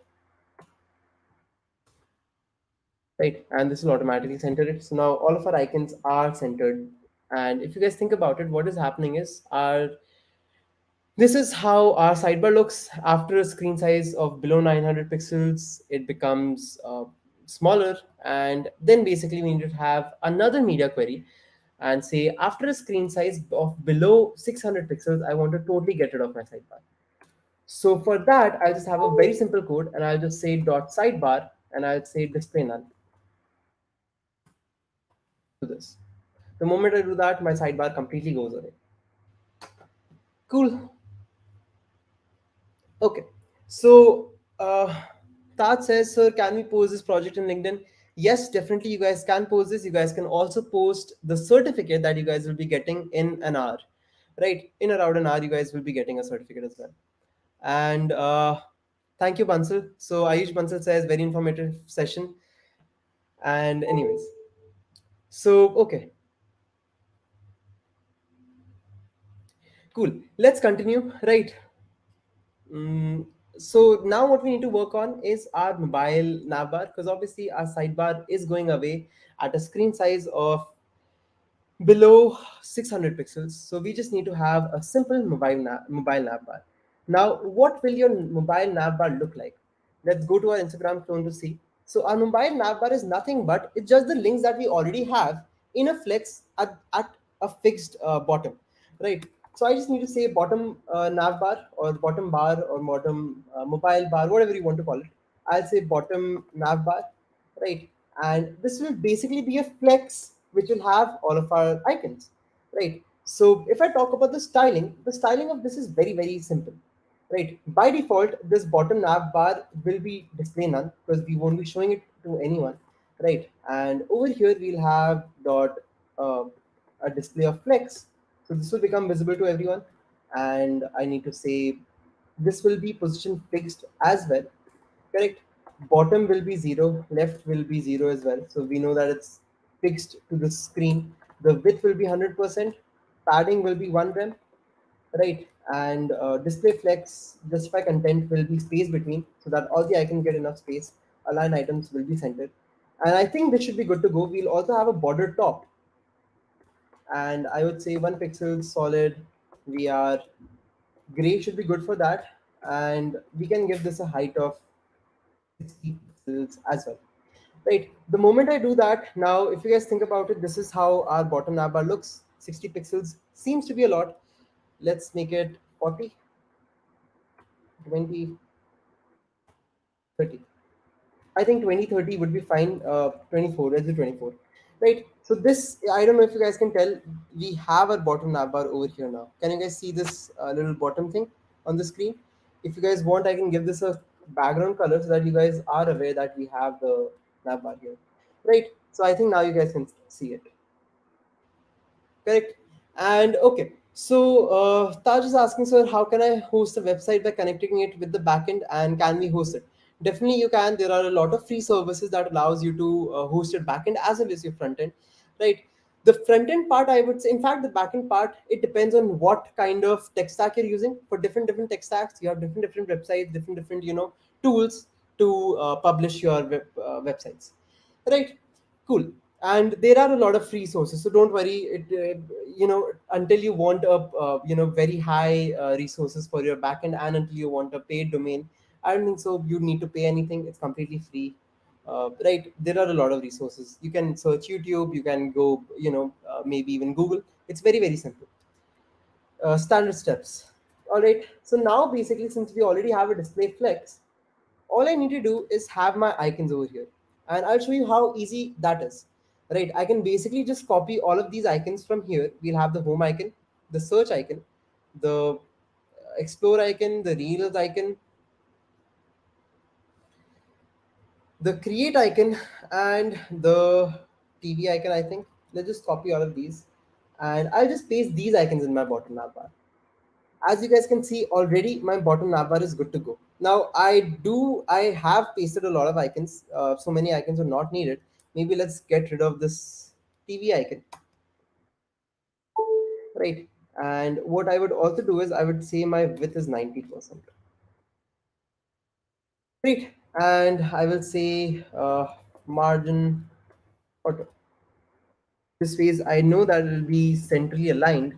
Right, and this will automatically center it. So now all of our icons are centered, and if you guys think about it, what is happening is our this is how our sidebar looks after a screen size of below 900 pixels. It becomes smaller, and then basically we need to have another media query and say after a screen size of below 600 pixels, I want to totally get rid of my sidebar. So for that, I'll just have a very simple code, and I'll just say dot sidebar, and I'll say display none to this. The moment I do that, my sidebar completely goes away. Cool. Okay. So Taj says, sir, can we post this project in LinkedIn? Yes, definitely. You guys can post this. You guys can also post the certificate that you guys will be getting in an hour. Right? In around an hour, you guys will be getting a certificate as well. And thank you, Bansal. So Ayush Bansal says, very informative session. And anyways, so okay, cool. Let's continue. Right. Mm, so now what we need to work on is our mobile navbar, because obviously our sidebar is going away at a screen size of below 600 pixels. So we just need to have a simple mobile navbar. Now, what will your mobile navbar look like? Let's go to our Instagram clone to see. So our mobile navbar is nothing but it's just the links that we already have in a flex at a fixed bottom, right? So I just need to say bottom navbar or bottom bar or bottom mobile bar, whatever you want to call it. I'll say bottom navbar, right? And this will basically be a flex which will have all of our icons, right? So if I talk about the styling of this is very, very simple, right? By default, this bottom nav bar will be display none because we won't be showing it to anyone, right? And over here we'll have dot uh, a display of flex. So this will become visible to everyone, and I need to say this will be position fixed as well. Correct. Bottom will be 0, left will be 0 as well. So we know that it's fixed to the screen. The width will be 100%. Padding will be 1 rem, right? And display flex, justify content will be space between so that all the icons get enough space. Align items will be centered. And I think this should be good to go. We'll also have a border top. And I would say 1 pixel solid. We are gray should be good for that. And we can give this a height of 60 pixels as well. Right. The moment I do that, now if you guys think about it, this is how our bottom navbar looks. 60 pixels seems to be a lot. Let's make it 40, 20, 30. I think 2030 would be fine. 24, let's do 24. Right. So this, I don't know if you guys can tell, we have our bottom navbar over here now. Can you guys see this little bottom thing on the screen? If you guys want, I can give this a background color so that you guys are aware that we have the navbar here, right? So I think now you guys can see it. Correct. And okay, so Taj is asking, sir, how can I host a website by connecting it with the backend, and can we host it? Definitely you can. There are a lot of free services that allows you to host your backend as well as your front end, right? The front end part, I would say, in fact the backend part, it depends on what kind of tech stack you're using. For different tech stacks, you have different websites, different tools to publish your websites, right? Cool. And there are a lot of free sources, so don't worry. Until you want a very high resources for your backend, and until you want a paid domain, I don't think so you need to pay anything. It's completely free, right? There are a lot of resources. You can search YouTube, you can go, maybe even Google. It's very simple. Standard steps. All right, so now basically, since we already have a display flex, all I need to do is have my icons over here, and I'll show you how easy that is. Right, I can basically just copy all of these icons from here. We'll have the home icon, the search icon, the explore icon, the reels icon, the create icon, and the TV icon. I think let's just copy all of these, and I'll just paste these icons in my bottom navbar. As you guys can see already, my bottom navbar is good to go. Now I have pasted a lot of icons. So many icons are not needed. Maybe let's get rid of this TV icon, right? And what I would also do is I would say my width is 90%. Great. And I will say margin auto. This way I know that it will be centrally aligned.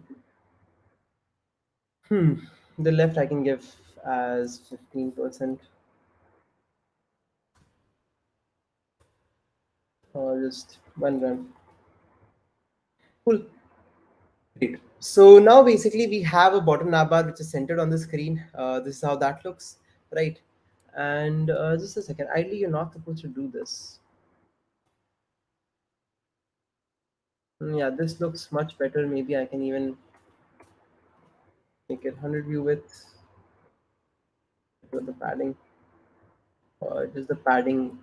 hmm the left I can give as 15%, or just one run. Cool. Great. So now basically we have a bottom navbar which is centered on the screen. This is how that looks, right? And just a second. Ideally, you're not supposed to do this. Yeah, this looks much better. Maybe I can even make it 100 view width with the padding. Just the padding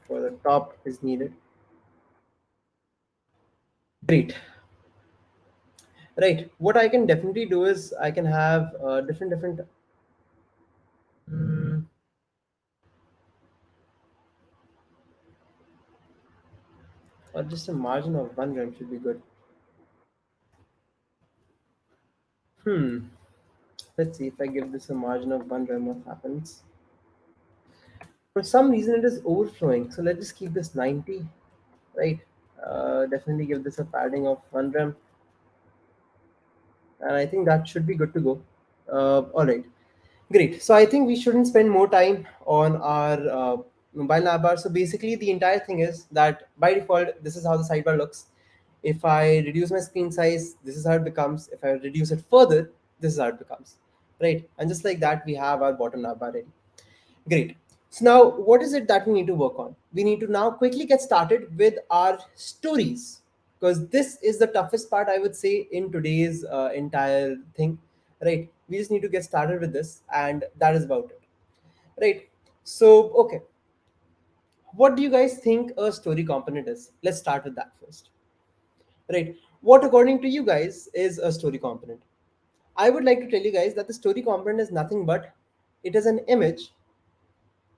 for the top is needed. Great. Right. What I can definitely do is I can have different. Mm, or just a margin of 1 gram should be good. Hmm. Let's see if I give this a margin of 1 gram, what happens. For some reason, it is overflowing. So let's just keep this 90, right? Definitely give this a padding of 1 gram, and I think that should be good to go. All right, great. So I think we shouldn't spend more time on our mobile navbar. So basically, the entire thing is that by default, this is how the sidebar looks. If I reduce my screen size, this is how it becomes. If I reduce it further, this is how it becomes, right? And just like that, we have our bottom navbar ready. Great. So now what is it that we need to work on? We need to now quickly get started with our stories, because this is the toughest part, I would say, in today's entire thing, right? We just need to get started with this, and that is about it, right? So, okay, what do you guys think a story component is? Let's start with that first, right? What, according to you guys, is a story component? I would like to tell you guys that the story component is nothing but it is an image,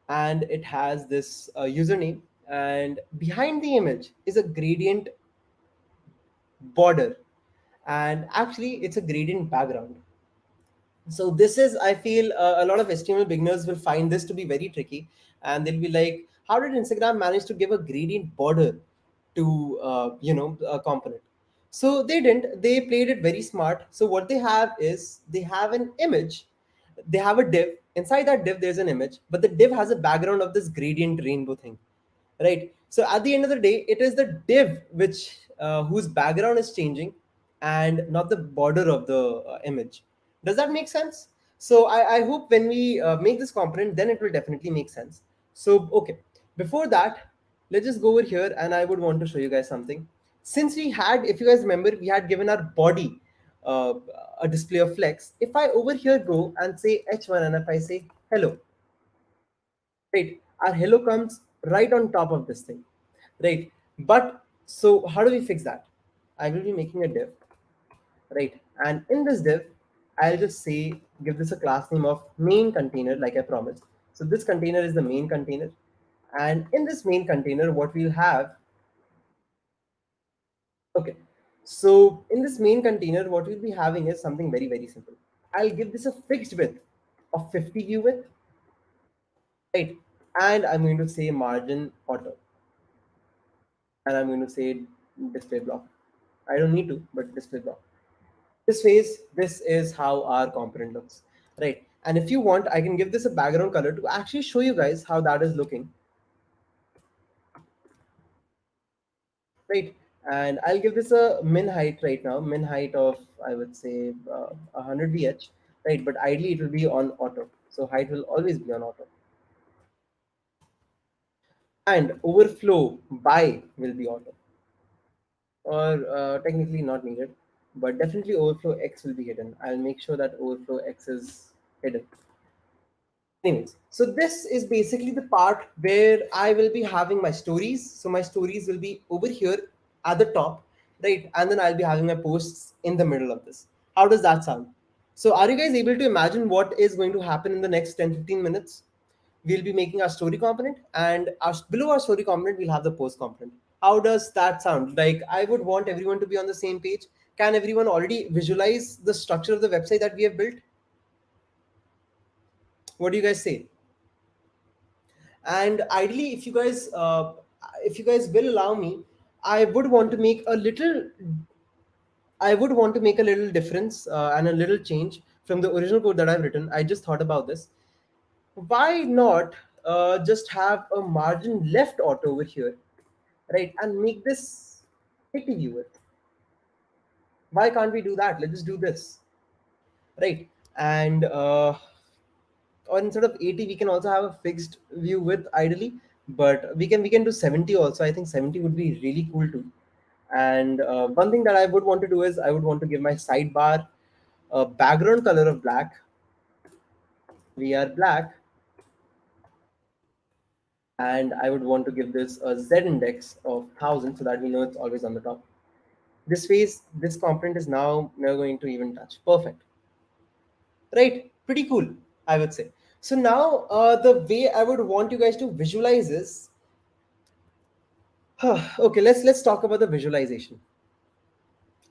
and it has this username, and behind the image is a gradient border, and actually it's a gradient background. So this is, I feel, a lot of HTML beginners will find this to be very tricky, and they'll be like, how did Instagram manage to give a gradient border to a component? So they didn't. They played it very smart. So what they have is they have an image, they have a div. Inside that div, there's an image, but the div has a background of this gradient rainbow thing, right? So at the end of the day, it is the div which whose background is changing, and not the border of the image. Does that make sense? So I hope when we make this component, then it will definitely make sense. So okay, before that, let's just go over here, and I would want to show you guys something. Since we had, if you guys remember, we had given our body uh, a display of flex. If I over here go and say h1, and if I say hello, right? Our hello comes right on top of this thing, right? But so how do we fix that? I will be making a div, right? And in this div, I'll just say, give this a class name of main container, like I promised. So this container is the main container. And in this main container, what we'll have, okay. So in this main container, what we'll be having is something very, very simple. I'll give this a fixed width of 50 view width, right? And I'm going to say margin auto, and I'm going to say display block. I don't need to, but display block. This phase, this is how our component looks, right? And if you want, I can give this a background color to actually show you guys how that is looking, right? And I'll give this a min height right now, min height of, I would say 100 VH, right? But ideally it will be on auto. So height will always be on auto. And overflow by will be auto, or technically not needed, but definitely overflow X will be hidden. I'll make sure that overflow X is hidden. Anyways, so this is basically the part where I will be having my stories. So my stories will be over here at the top, right? And then I'll be having my posts in the middle of this. How does that sound? So are you guys able to imagine what is going to happen in the next 10-15 minutes? We'll be making our story component, and below our story component, we'll have the post component. How does that sound? Like, I would want everyone to be on the same page. Can everyone already visualize the structure of the website that we have built? What do you guys say? And ideally, if you guys will allow me, i would want to make a little I would want to make a little difference and a little change from the original code that I've written. I just thought about this. Why not just have a margin left auto over here, right, and make this 80 view width? Why can't we do that? Let's just do this, right? And or instead of 80, we can also have a fixed view width ideally, but we can do 70 also. I think 70 would be really cool too. And one thing that I would want to do is I would want to give my sidebar a background color of black. We are black. And I would want to give this a z index of 1000 so that we know it's always on the top. This phase, this component is now never going to even touch. Perfect, right? Pretty cool, I would say. So now the way I would want you guys to visualize is, okay, let's talk about the visualization.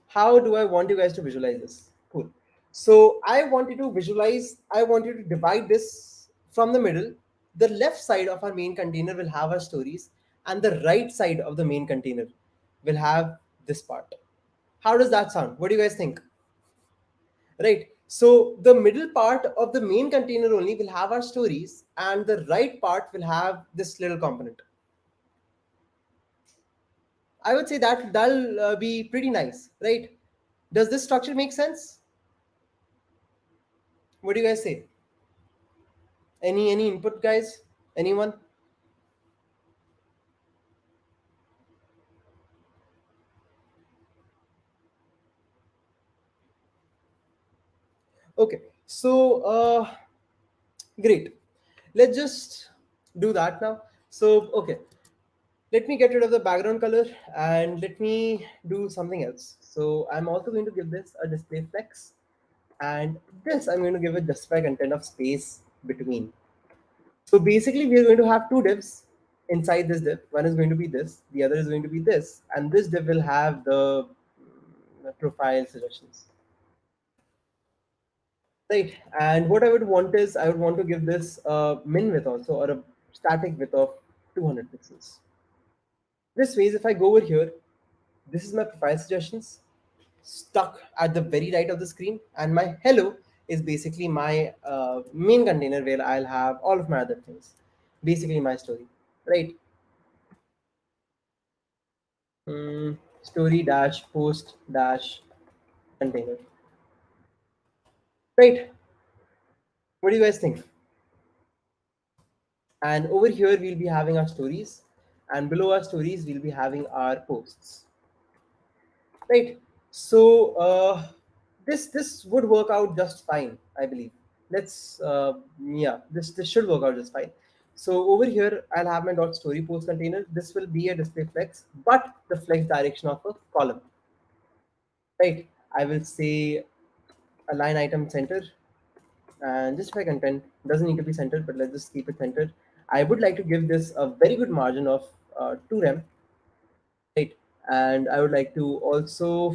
How do I want you guys to visualize this? Cool. So I want you to visualize, I want you to divide this from the middle. The left side of our main container will have our stories, and the right side of the main container will have this part. How does that sound? What do you guys think? Right. So the middle part of the main container only will have our stories, and the right part will have this little component. I would say that that'll be pretty nice, right? Does this structure make sense? What do you guys say? Any input, guys? Anyone? Okay. So great. Let's just do that now. So okay, let me get rid of the background color and let me do something else. So I'm also going to give this a display flex, and this I'm going to give it justify content of space between. So basically, we are going to have two divs inside this div. One is going to be this, the other is going to be this, and this div will have the profile suggestions. Right. And what I would want is I would want to give this a min width also, or a static width of 200 pixels. This way, if I go over here, this is my profile suggestions stuck at the very right of the screen, and my hello is basically my main container where I'll have all of my other things, basically my story, right? Story dash post dash container, right? What do you guys think? And over here we'll be having our stories, and below our stories we'll be having our posts, right? So this would work out just fine, I believe. Let's yeah, this should work out just fine. So over here, I'll have my dot story post container. This will be a display flex, but the flex direction of a column, right? I will say a line item center, and just my content doesn't need to be centered, but let's just keep it centered. I would like to give this a very good margin of 2 rem, right? And I would like to also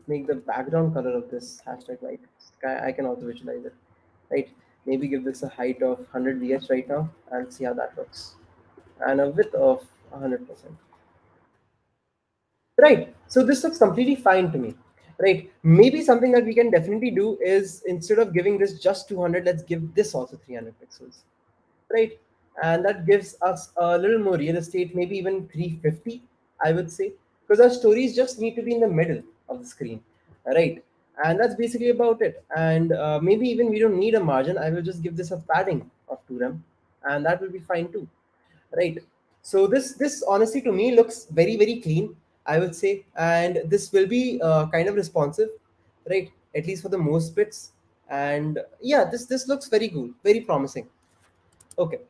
make the background color of this hashtag white. I can also visualize it, right? Maybe give this a height of 100 vh right now and see how that looks, and a width of 100%. Right. So this looks completely fine to me. Right. Maybe something that we can definitely do is, instead of giving this just 200, let's give this also 300 pixels. Right. And that gives us a little more real estate, maybe even 350, I would say, because our stories just need to be in the middle of the screen. Right. And that's basically about it. And maybe even we don't need a margin. I will just give this a padding of 2 rem, and that will be fine too, right? So this honestly to me looks very very clean, I would say, and this will be kind of responsive, right? At least for the most bits. And yeah, this looks very cool, very promising. Okay,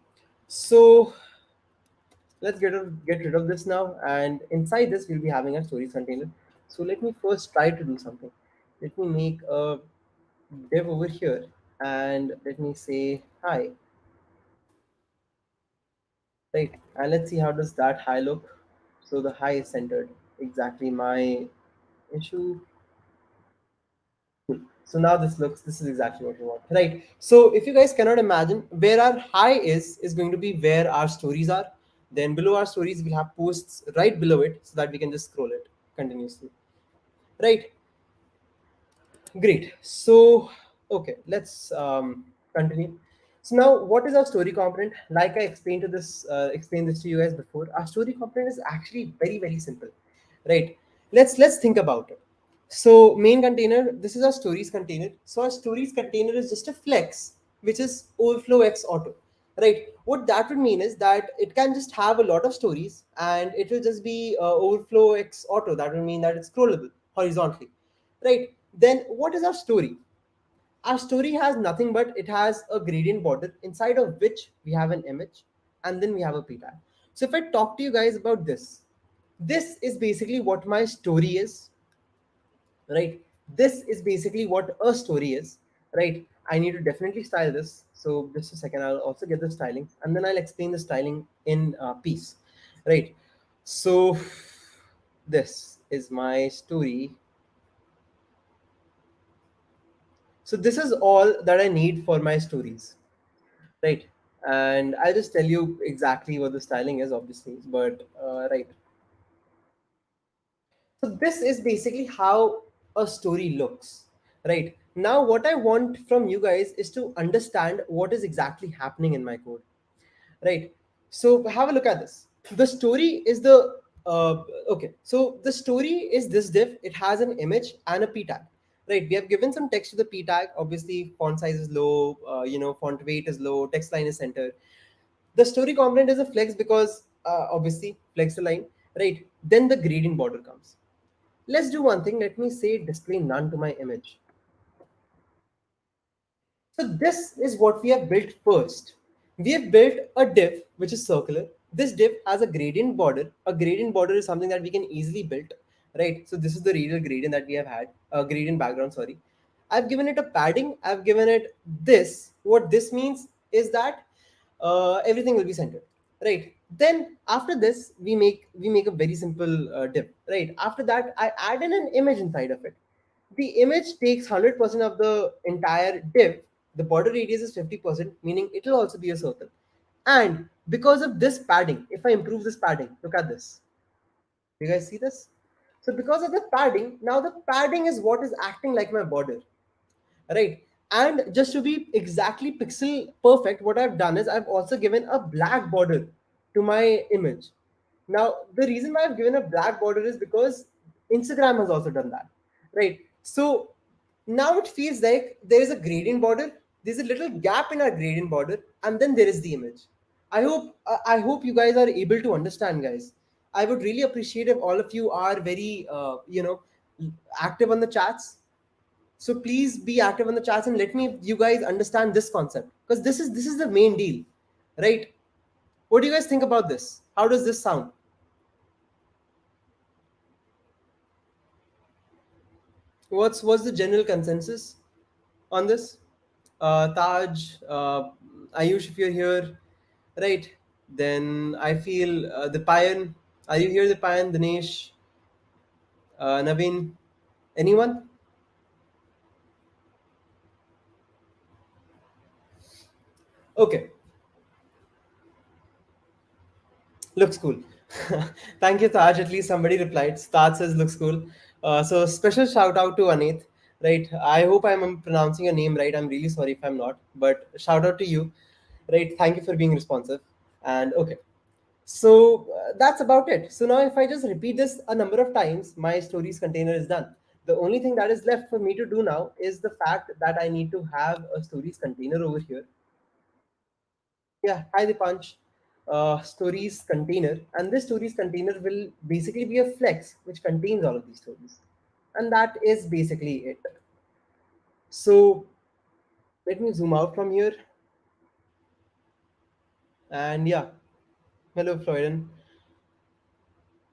so let's get rid of this now, and inside this we'll be having a stories container. So let me first try to do something. Let me make a div over here, and let me say hi, right? And let's see how does that high look. So the high is centered, exactly my issue. Cool. So now this is exactly what we want, right? So if you guys cannot imagine, where our high is going to be where our stories are. Then below our stories we'll have posts right below it, so that we can just scroll it continuously, right? Great. So, okay, let's continue. So now, what is our story component? Like I explained this to you guys before. Our story component is actually very very simple, right? Let's think about it. So main container. This is our stories container. So our stories container is just a flex, which is overflow x auto, right? What that would mean is that it can just have a lot of stories, and it will just be overflow x auto. That will mean that it's scrollable horizontally, right? Then what is our story? Our story has nothing but it has a gradient border inside of which we have an image, and then we have a p tag. So if I talk to you guys about this is basically what my story is, right? This is basically what a story is, right? I need to definitely style this. So just a second, I'll also get the styling, and then I'll explain the styling in piece, right? So this is my story. So this is all that I need for my stories, right? And I'll just tell you exactly what the styling is, obviously, but right. So this is basically how a story looks, right? Now, what I want from you guys is to understand what is exactly happening in my code, right? So have a look at this. The story is the okay. So the story is this div. It has an image and a p tag, right? We have given some text to the p tag. Obviously, font size is low. Font weight is low. Text line is center. The story component is a flex because obviously flex the line, right? Then the gradient border comes. Let's do one thing. Let me say display none to my image. So this is what we have built first. We have built a div which is circular. This div has a gradient border. A gradient border is something that we can easily build, right? So this is the radial gradient that we have had, a gradient background, sorry. I've given it a padding. I've given it this. What this means is that everything will be centered, right? Then after this, we make a very simple div, right? After that, I add in an image inside of it. The image takes 100% of the entire div. The border radius is 50%, meaning it will also be a circle. And because of this padding, if I improve this padding, look at this. You guys see this? So because of the padding, now the padding is what is acting like my border, right? And just to be exactly pixel perfect, what I've done is I've also given a black border to my image. Now the reason why I've given a black border is because Instagram has also done that, right? So now it feels like there is a gradient border, there's a little gap in our gradient border, and then there is the image. I hope you guys are able to understand, guys. I would really appreciate if all of you are very active on the chats. So please be active in the chats and let me you guys understand this concept, because this is the main deal. right? What do you guys think about this? How does this sound? What's the general consensus on this? Taj, Ayush, if you're here, right? Then I feel the Payan. Are you here, the Payan? Dinesh, Naveen, anyone? Okay, looks cool. Thank you, Taj. At least somebody replied. Taj says looks cool. So special shout out to Aneth, right? I hope I'm pronouncing your name right. I'm really sorry if I'm not, but shout out to you, right? Thank you for being responsive. And okay, so that's about it. So now, if I just repeat this a number of times, my stories container is done. The only thing that is left for me to do now is the fact that I need to have a stories container over here. Yeah, hi Dipanch. Stories container, and this stories container will basically be a flex which contains all of these stories, and that is basically it. So let me zoom out from here, and yeah, hello Florian.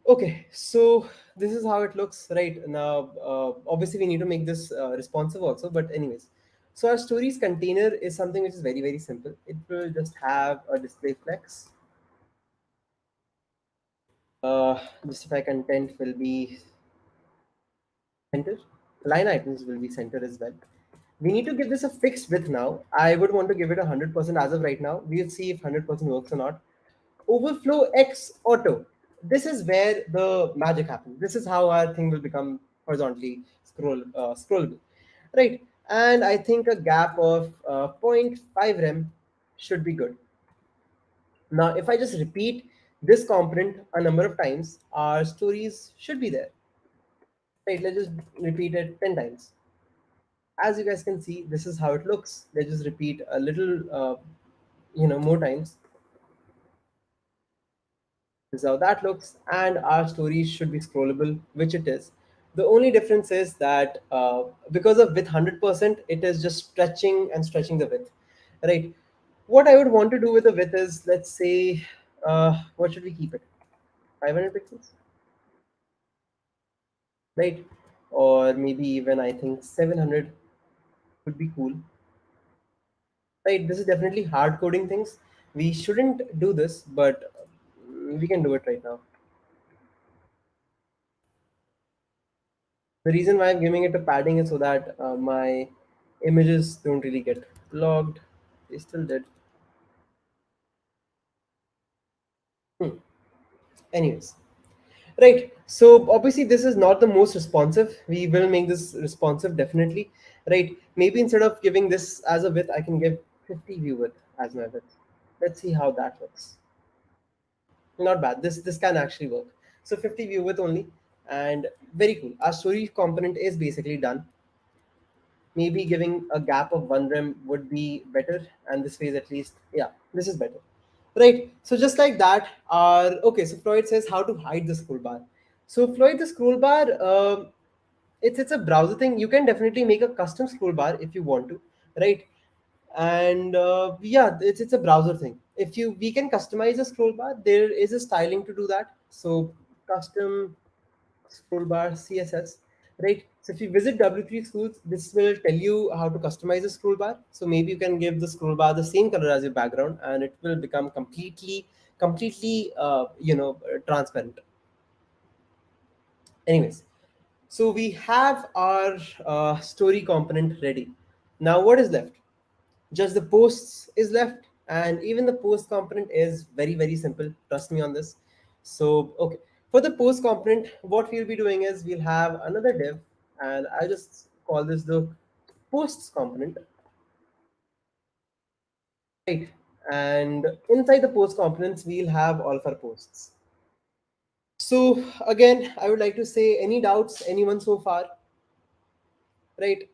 Okay, so this is how it looks right now. Obviously, we need to make this responsive also, but anyways, so our stories container is something which is very very simple. It will just have a display flex. Justify content will be center. Line items will be center as well. We need to give this a fixed width now. I would want to give it 100% as of right now. We'll see if 100% works or not. Overflow X auto. This is where the magic happens. This is how our thing will become horizontally scrollable, right? And I think a gap of zero point 0.5 rem should be good. Now, if I just repeat this component a number of times, our stories should be there. Right? Let's just repeat it 10 times. As you guys can see, this is how it looks. Let's just repeat a little, more times. This is how that looks, and our story should be scrollable, which it is. The only difference is that because of width 100%, it is just stretching and stretching the width, right? What I would want to do with the width is, let's say, what should we keep it? 500 pixels, right? Or maybe even I think 700 would be cool, right? This is definitely hard coding things. We shouldn't do this, but we can do it right now. The reason why I'm giving it a padding is so that my images don't really get logged. They still did. Hmm. Anyways, right. So obviously this is not the most responsive. We will make this responsive definitely. Right. Maybe instead of giving this as a width, I can give 50 view width as my width. Let's see how that looks. Not bad. This can actually work. So 50 view width only, and very cool. Our story component is basically done. Maybe giving a gap of one rem would be better, and this way is at least, yeah, this is better, right? So just like that, our okay, so Floyd says how to hide the scroll bar. So Floyd, the scroll bar, it's a browser thing. You can definitely make a custom scroll bar if you want to, right? And yeah, it's a browser thing. If you We can customize a scroll bar, there is a styling to do that. So custom scroll bar CSS, right? So if you visit W3 schools, this will tell you how to customize a scroll bar. So maybe you can give the scroll bar the same color as your background, and it will become completely, transparent. Anyways, so we have our story component ready. Now, what is left? Just the posts is left, and even the post component is very very simple. Trust me on this. So okay, for the post component, what we'll be doing is we'll have another div, and I'll just call this the posts component, right? And inside the post components, we'll have all of our posts. So again, I would like to say, any doubts, anyone so far, right?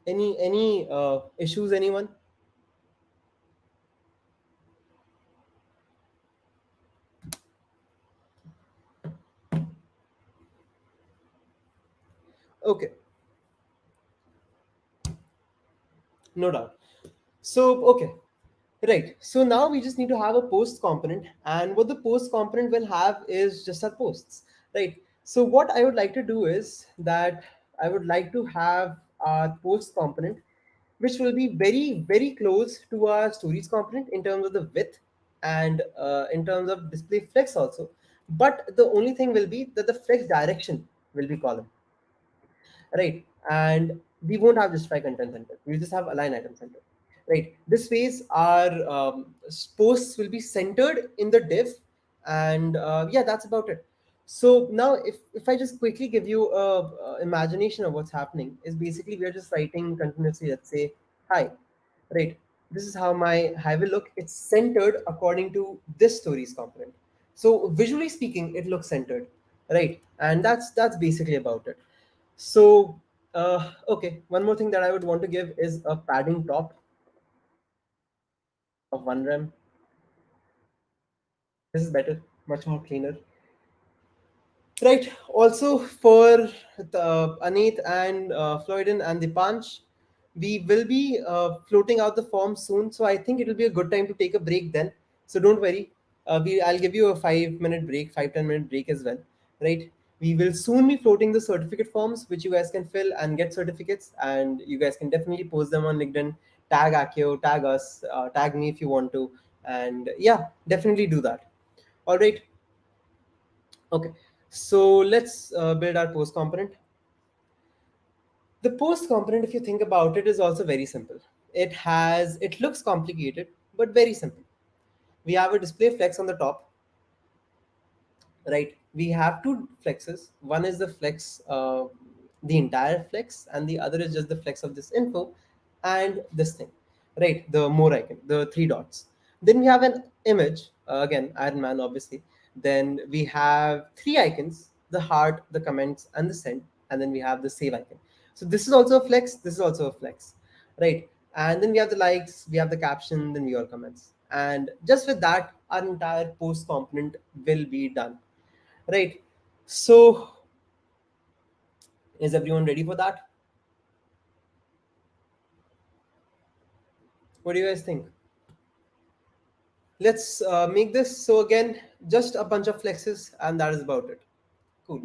Any issues, anyone? No doubt. So, okay, right. So now we just need to have a post component, and what the post component will have is just our posts, right? So what I would like to do is that I would like to have our post component, which will be very, very close to our stories component in terms of the width and in terms of display flex also. But the only thing will be that the flex direction will be column, right? And we won't have justify content center. We'll just have align item center, right? This ways our posts will be centered in the div, and yeah, that's about it. So now, if I just quickly give you a imagination of what's happening, is basically we are just writing continuously. Let's say hi, right? This is how my hi will look. It's centered according to this stories component. So visually speaking, it looks centered, right? And that's basically about it. So, okay, one more thing that I would want to give is a padding top of 1 rem. This is better, much more cleaner. Right. Also for the Aneet and Floydin and Dipanch, we will be floating out the form soon. So I think it will be a good time to take a break then. So don't worry. I'll give you a 5 minute break, 5-10 minute break as well. Right. We will soon be floating the certificate forms, which you guys can fill and get certificates. And you guys can definitely post them on LinkedIn, tag Akio, tag us, tag me if you want to. And yeah, definitely do that. All right. Okay, so let's build our post component. The post component, if you think about it, is also very simple. It looks complicated, but very simple. We have a display flex on the top, right? We have two flexes. One is the flex, the entire flex, and the other is just the flex of this info and this thing, right? The more icon, the three dots. Then we have an image, again, Iron Man, obviously. Then we have three icons: the heart, the comments, and the send. And then we have the save icon. So this is also a flex. This is also a flex, right? And then we have the likes, we have the caption, then we have comments. And just with that, our entire post component will be done. Right. So, is everyone ready for that? What do you guys think? Let's make this. So, again, just a bunch of flexes, and that is about it. Cool.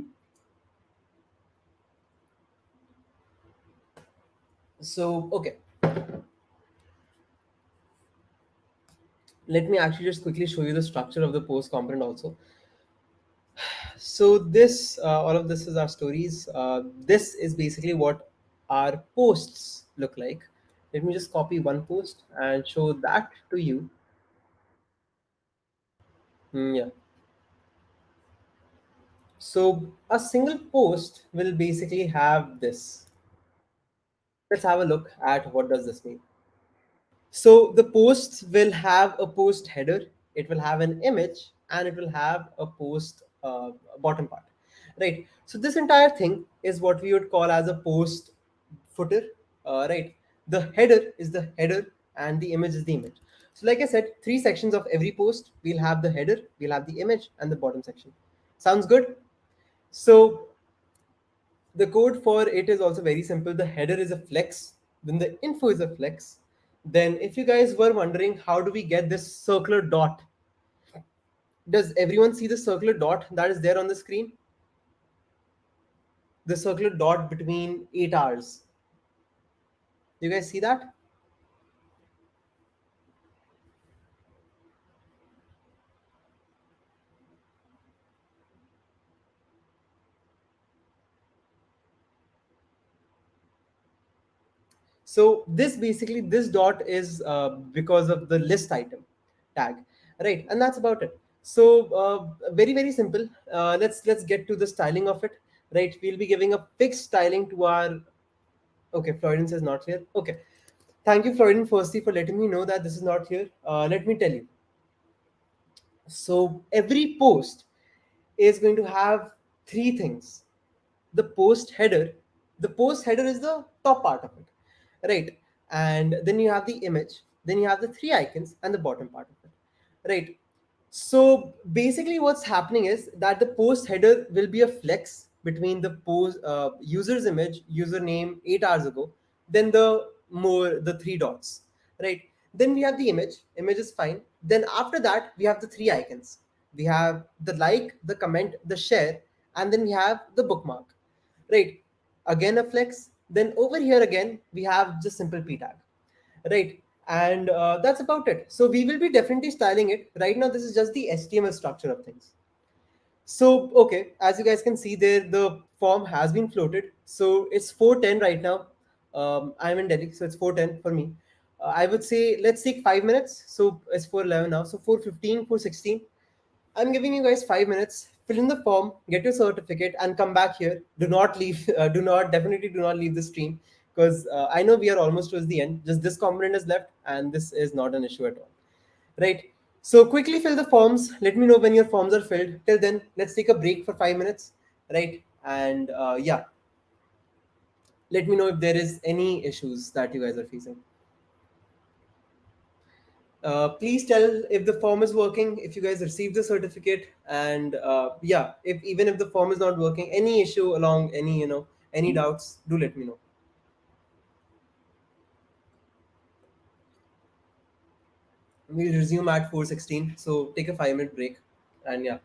So, okay. Let me actually just quickly show you the structure of the post component also. So, all of this is our stories. This is basically what our posts look like. Let me just copy one post and show that to you. Yeah. So a single post will basically have this. Let's have a look at what does this mean. So the post will have a post header, it will have an image, and it will have a post bottom part, right? So this entire thing is what we would call as a post footer, right? The header is the header, and the image is the image. So like I said, three sections of every post. We'll have the header, we'll have the image, and the bottom section. Sounds good? So the code for it is also very simple. The header is a flex, then the info is a flex. Then, if you guys were wondering how do we get this circular dot, does everyone see the circular dot that is there on the screen? The circular dot between 8 hours. You guys see that? So this basically, this dot is because of the list item tag, right? And that's about it. So very, very simple. Let's get to the styling of it, right? We'll be giving a fixed styling to our. Okay, Florence is not here. Okay. Thank you, Florian, firstly, for letting me know that this is not here. Let me tell you. So, every post is going to have three things. The post header is the top part of it, right? And then you have the image, then you have the three icons, and the bottom part of it, right? So basically, what's happening is that the post header will be a flex between the post user's image, username 8 hours ago, then the more the three dots, right? Then we have the image is fine. Then after that we have the three icons. We have the like, the comment, the share, and then we have the bookmark, right? Again a flex. Then over here again we have just simple p tag, right? And that's about it. So we will be definitely styling it. Right now this is just the HTML structure of things. So, okay, as you guys can see there, the form has been floated. So it's 4:10 right now. I'm in Delhi, so it's 4:10 for me. I would say let's take 5 minutes. So it's 4:11 now. So 4:15, 4:16. I'm giving you guys 5 minutes. Fill in the form, get your certificate, and come back here. Do not leave. Definitely do not leave the stream, because I know we are almost towards the end. Just this component is left, and this is not an issue at all, right? So quickly fill the forms. Let me know when your forms are filled. Till then, let's take a break for 5 minutes, right? And yeah, let me know if there is any issues that you guys are facing. Please tell if the form is working, if you guys received the certificate, and yeah, if even if the form is not working, any issue along any any doubts, do let me know. We'll resume at 4:16. So take a 5 minute break, and yeah.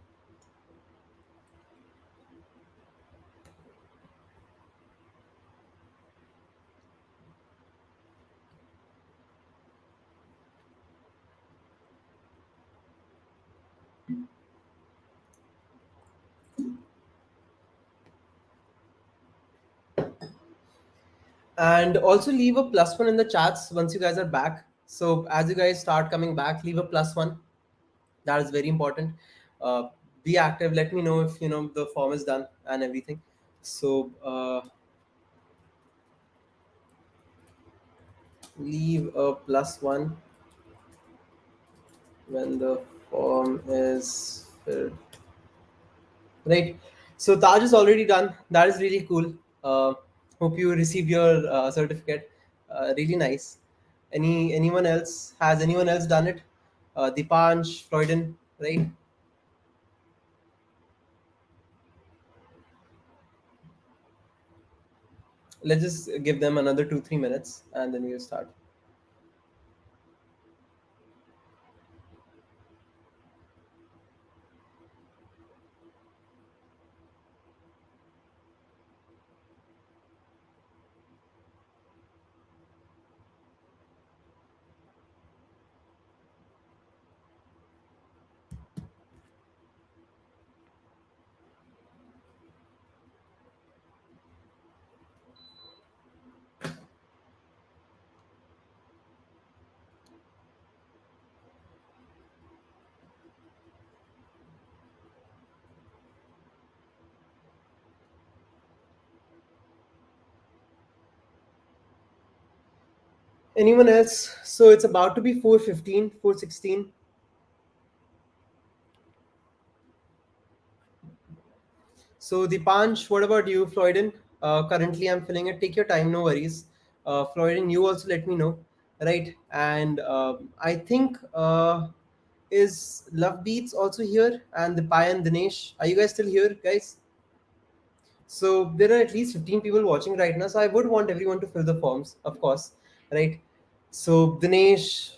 And also leave a +1 in the chats once you guys are back. So as you guys start coming back, leave a +1. That is very important. uh, be active. Let me know if the form is done and everything. So leave a +1 when the form is filled, right? So Taj is already done. That is really cool. uh, Hope you received your certificate. Really nice. Anyone else done it? Dipansh, Floyden, right? Let's just give them another 2-3 minutes and then we'll start. Anyone else? So it's about to be 4:15, 4:16. So Dipansh, what about you, Floyden? Currently, I'm filling it. Take your time, no worries. Floyden, you also let me know, right? And I think is Love Beats also here, and the Pai and Dinesh. Are you guys still here, guys? So there are at least 15 people watching right now. So I would want everyone to fill the forms, of course, right? So Dinesh,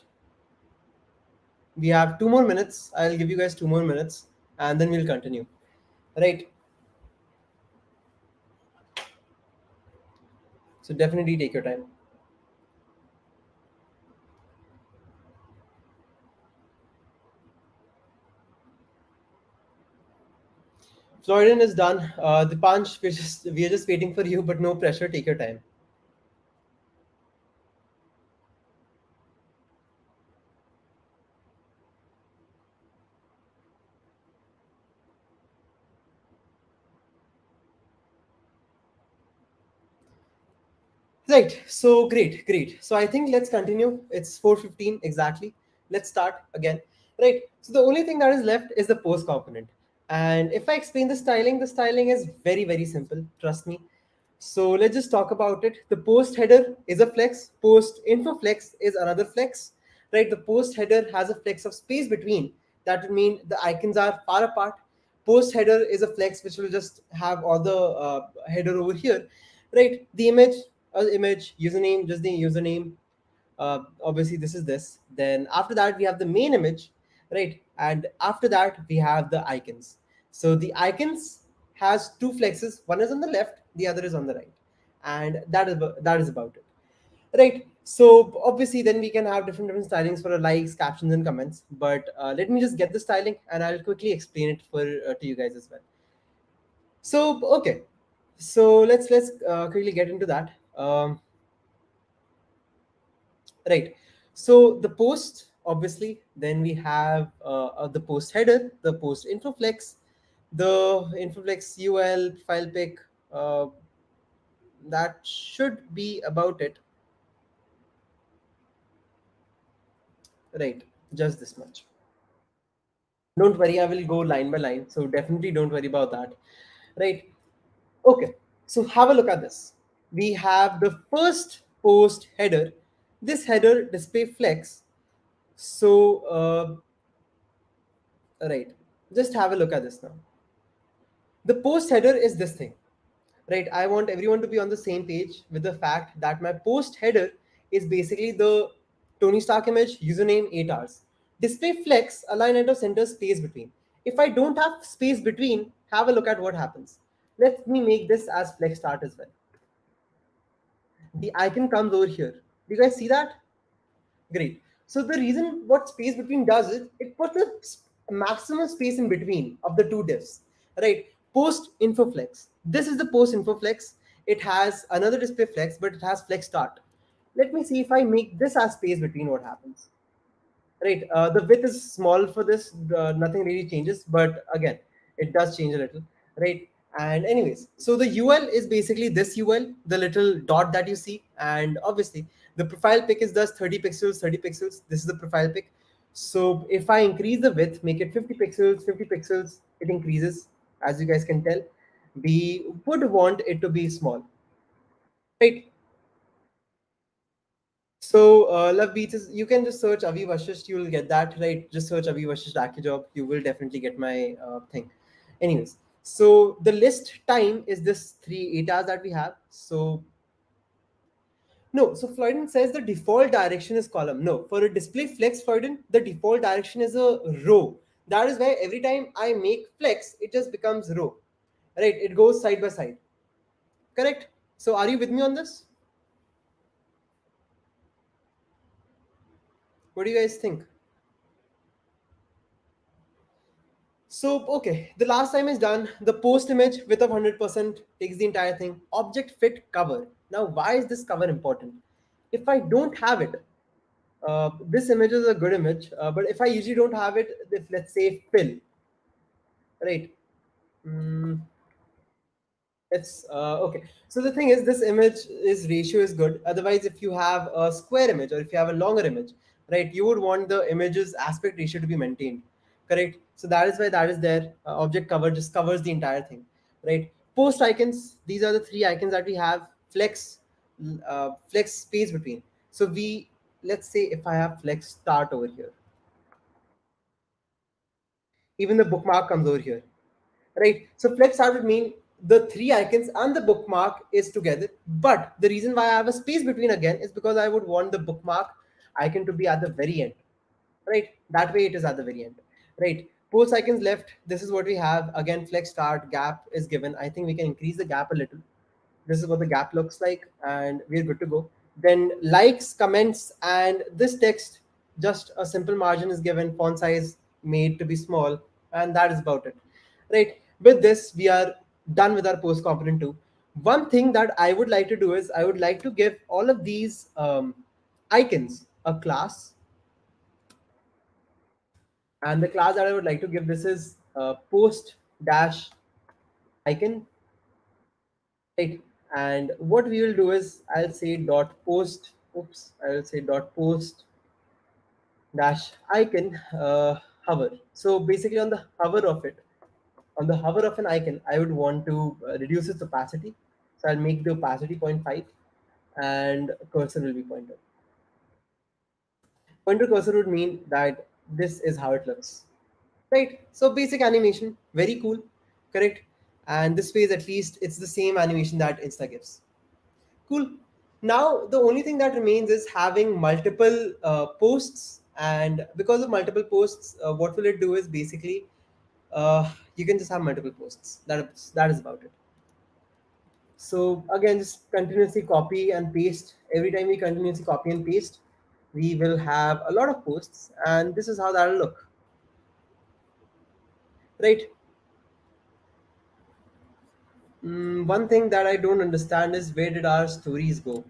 we have 2 more minutes. I'll give you guys 2 more minutes, and then we'll continue, right? So definitely take your time. Florian is done. The punch, we're just waiting for you, but no pressure. Take your time. Right. So great, great. So I think let's continue. It's 4:15 exactly. Let's start again. Right. So the only thing that is left is the post component. And if I explain the styling is very, very simple. Trust me. So let's just talk about it. The post header is a flex. Post info flex is another flex. Right. The post header has a flex of space between. That would mean the icons are far apart. Post header is a flex which will just have all the header over here. Right. The image image, username, just the username. Obviously, this is this. Then after that, we have the main image, right? And after that, we have the icons. So the icons has two flexes. One is on the left, the other is on the right, and that is about it, right? So obviously, then we can have different stylings for likes, captions, and comments. But let me just get the styling, and I'll quickly explain it for to you guys as well. So okay, so let's quickly get into that. Right. So the post, obviously, then we have the post header, the post infoflex, the infoflex UL file pick. Uh, that should be about it. Right. Just this much. Don't worry, I will go line by line. So definitely don't worry about that. Right. Okay. So have a look at this. We have the first post header. This header display flex. So right. Just have a look at this now. The post header is this thing, right? I want everyone to be on the same page with the fact that my post header is basically the Tony Stark image, username 8 hours. Display flex, align at the center, space between. If I don't have space between, have a look at what happens. Let me make this as flex start as well. The icon comes over here. Do you guys see that? Great. So the reason what space between does is it puts a maximum space in between of the two diffs, right? Post info flex. This is the post info flex. It has another display flex, but it has flex start. Let me see if I make this as space between, what happens. Right, the width is small for this, nothing really changes, but again, it does change a little, right? And anyways, so the ul is basically this ul, the little dot that you see, and obviously the profile pic is thus 30 pixels, 30 pixels. This is the profile pic. So if I increase the width, make it 50 pixels, 50 pixels, it increases. As you guys can tell, we would want it to be small, right? So, Love Beats is, you can just search Avi Vashisht, you will get that, right? Just search Avi Vashisht Job, you will definitely get my thing. Anyways, so the list time is this 3 8 hours that we have. So, no, so Floyden says the default direction is column. No, for a display flex Floyden, the default direction is a row. That is why every time I make flex, it just becomes row, right? It goes side by side. Correct? So, are you with me on this? What do you guys think? So, okay, the last time is done. The post image width of 100% takes the entire thing. Object fit cover. Now, why is this cover important? If I don't have it, this image is a good image, but if I usually don't have it, if let's say fill, right? Mm, it's okay. So the thing is, this image is ratio is good. Otherwise, if you have a square image or if you have a longer image, right, you would want the image's aspect ratio to be maintained, correct? So that is why that is there. Object cover just covers the entire thing, right? Post icons. These are the three icons that we have. Flex, flex space between. So we, let's say if I have flex start over here, even the bookmark comes over here, right? So flex start would mean the three icons and the bookmark is together. But the reason why I have a space between again is because I would want the bookmark icon to be at the very end, right? That way it is at the very end, right? Post icons left. This is what we have. Again, flex start gap is given. I think we can increase the gap a little. This is what the gap looks like, and we're good to go. Then likes, comments, and this text, just a simple margin is given, font size made to be small, and that is about it, right? With this, we are done with our post component 2. One thing that I would like to do is I would like to give all of these icons a class, and the class that I would like to give this is post dash icon, right? And what we will do is I'll say dot post, oops, I'll say dot post dash icon hover. So basically on the hover of it, on the hover of an icon, I would want to reduce its opacity. So I'll make the opacity 0.5 and cursor will be pointer. Pointer cursor would mean that this is how it looks, right? So basic animation, very cool, correct? And this way, at least it's the same animation that Insta gives. Cool. Now the only thing that remains is having multiple posts, and because of multiple posts, what will it do is basically you can just have multiple posts. That is about it. So again, just continuously copy and paste. Every time we continuously copy and paste, we will have a lot of posts, and this is how that'll look, right? One thing that I don't understand is where did our stories go?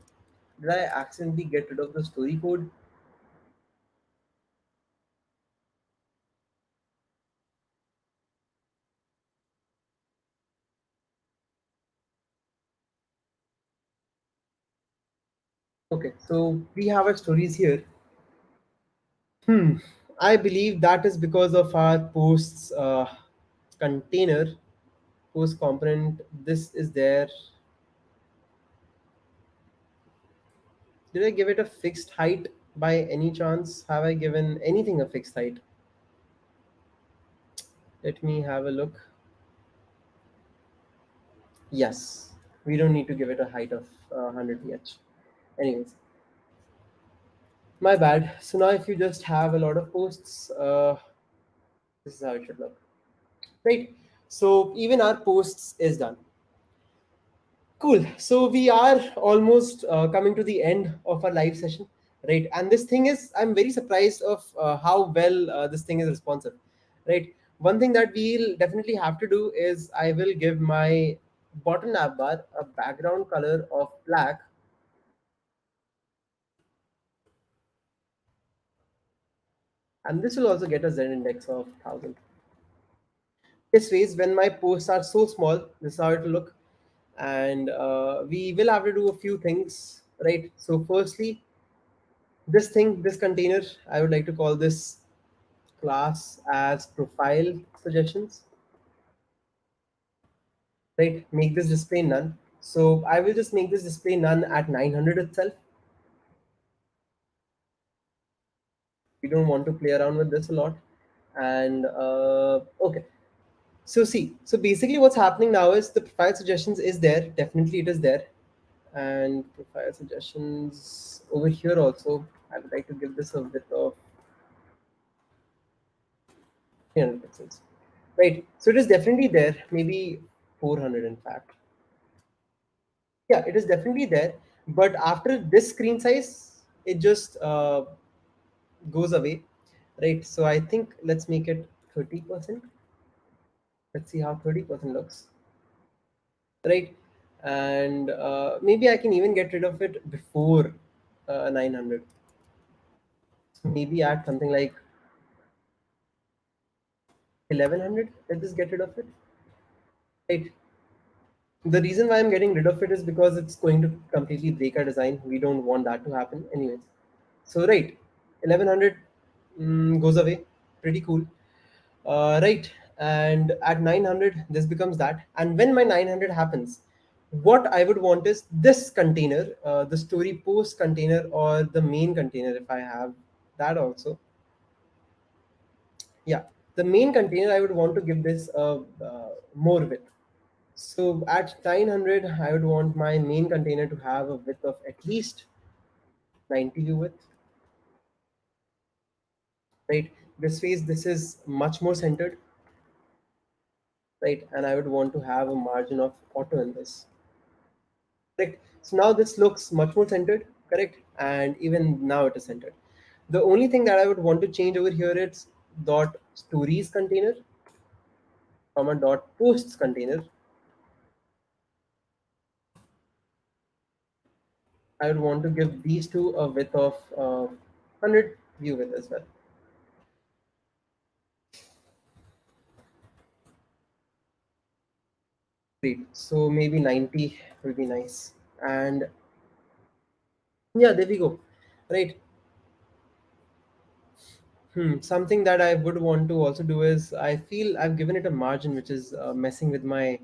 Did I accidentally get rid of the story code? Okay, so we have our stories here. Hmm. I believe that is because of our posts container, post component. This is there. Did I give it a fixed height by any chance? Have I given anything a fixed height? Let me have a look. Yes, we don't need to give it a height of 100 ph. Anyways, my bad. So now if you just have a lot of posts, this is how it should look. Right. So even our posts is done. Cool. So we are almost coming to the end of our live session, right? And this thing is, I'm very surprised of how well this thing is responsive, right? One thing that we'll definitely have to do is I will give my bottom nav bar a background color of black, and this will also get a Z index of 1000. This ways, when my posts are so small, this is how it will look, and we will have to do a few things, right? So firstly, this container, I would like to call this class as profile suggestions, right? Make this display none. So I will just make this display none at 900 itself. We don't want to play around with this a lot. And okay, so see, so basically what's happening now is the profile suggestions is there, definitely it is there. And profile suggestions over here also, I would like to give this a bit of 300 pixels, right? So it is definitely there, maybe 400 in fact. Yeah, it is definitely there, but after this screen size it just goes away, right? So I think let's make it 30%. Let's see how 30% looks, right? And maybe I can even get rid of it before 900. So maybe add something like 1100. Let's just get rid of it, right? The reason why I'm getting rid of it is because it's going to completely break our design. We don't want that to happen anyways. So right, 1100 goes away. Pretty cool. Right, and at 900 this becomes that. And when my 900 happens, what I would want is this container, the story post container or the main container if I have that also. Yeah, the main container I would want to give this more width. So at 900, I would want my main container to have a width of at least 90 view width, right? This way, this is much more centered, right? And I would want to have a margin of auto in this, correct? So now this looks much more centered, correct? And even now it is centered. The only thing that I would want to change over here is dot stories container, comma dot posts container. I would want to give these two a width of 100 view width as well. Great. So maybe 90 will be nice. And yeah, there we go. Right. Something that I would want to also do is I feel I've given it a margin which is messing with my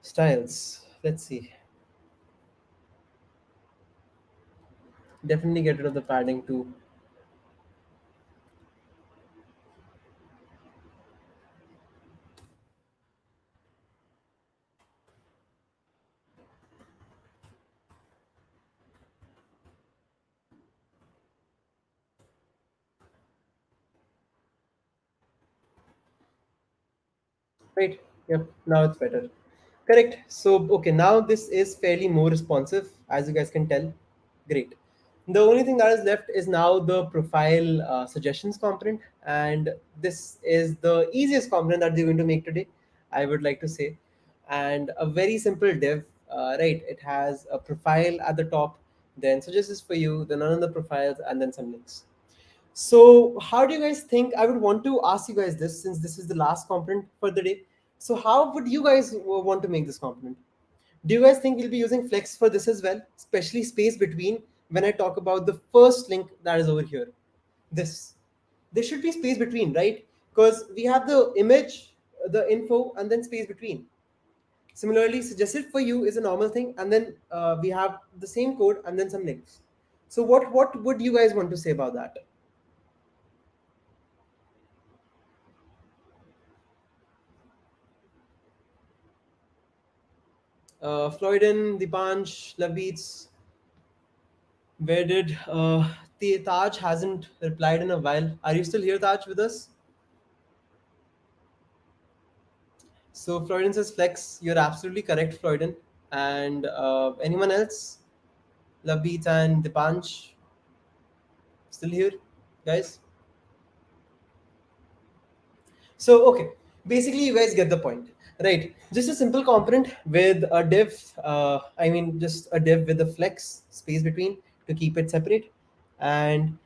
styles. Let's see. Definitely get rid of the padding too. Right. Yep. Now it's better. Correct. So, okay, now this is fairly more responsive, as you guys can tell. Great. The only thing that is left is now the profile suggestions component, and this is the easiest component that we're going to make today, I would like to say. And a very simple div, right? It has a profile at the top, then suggestions for you, then another profiles, and then some links. So, how do you guys think? I would want to ask you guys this since this is the last component for the day. So, how would you guys want to make this component? Do you guys think we'll be using flex for this as well, especially space between when I talk about the first link that is over here? This. There should be space between, right? Because we have the image, the info, and then space between. Similarly, suggested for you is a normal thing, and then we have the same code and then some links. So, what would you guys want to say about that? Floyden, Dipansh, Lavbeats, where did the Taj hasn't replied in a while? Are you still here, Taj, with us? So Floyden says flex. You're absolutely correct, Floyden. And anyone else? Lavbeats and Dipansh still here, guys? So, okay, basically, you guys get the point, right? Just a simple component with a div, just a div with a flex space between to keep it separate. And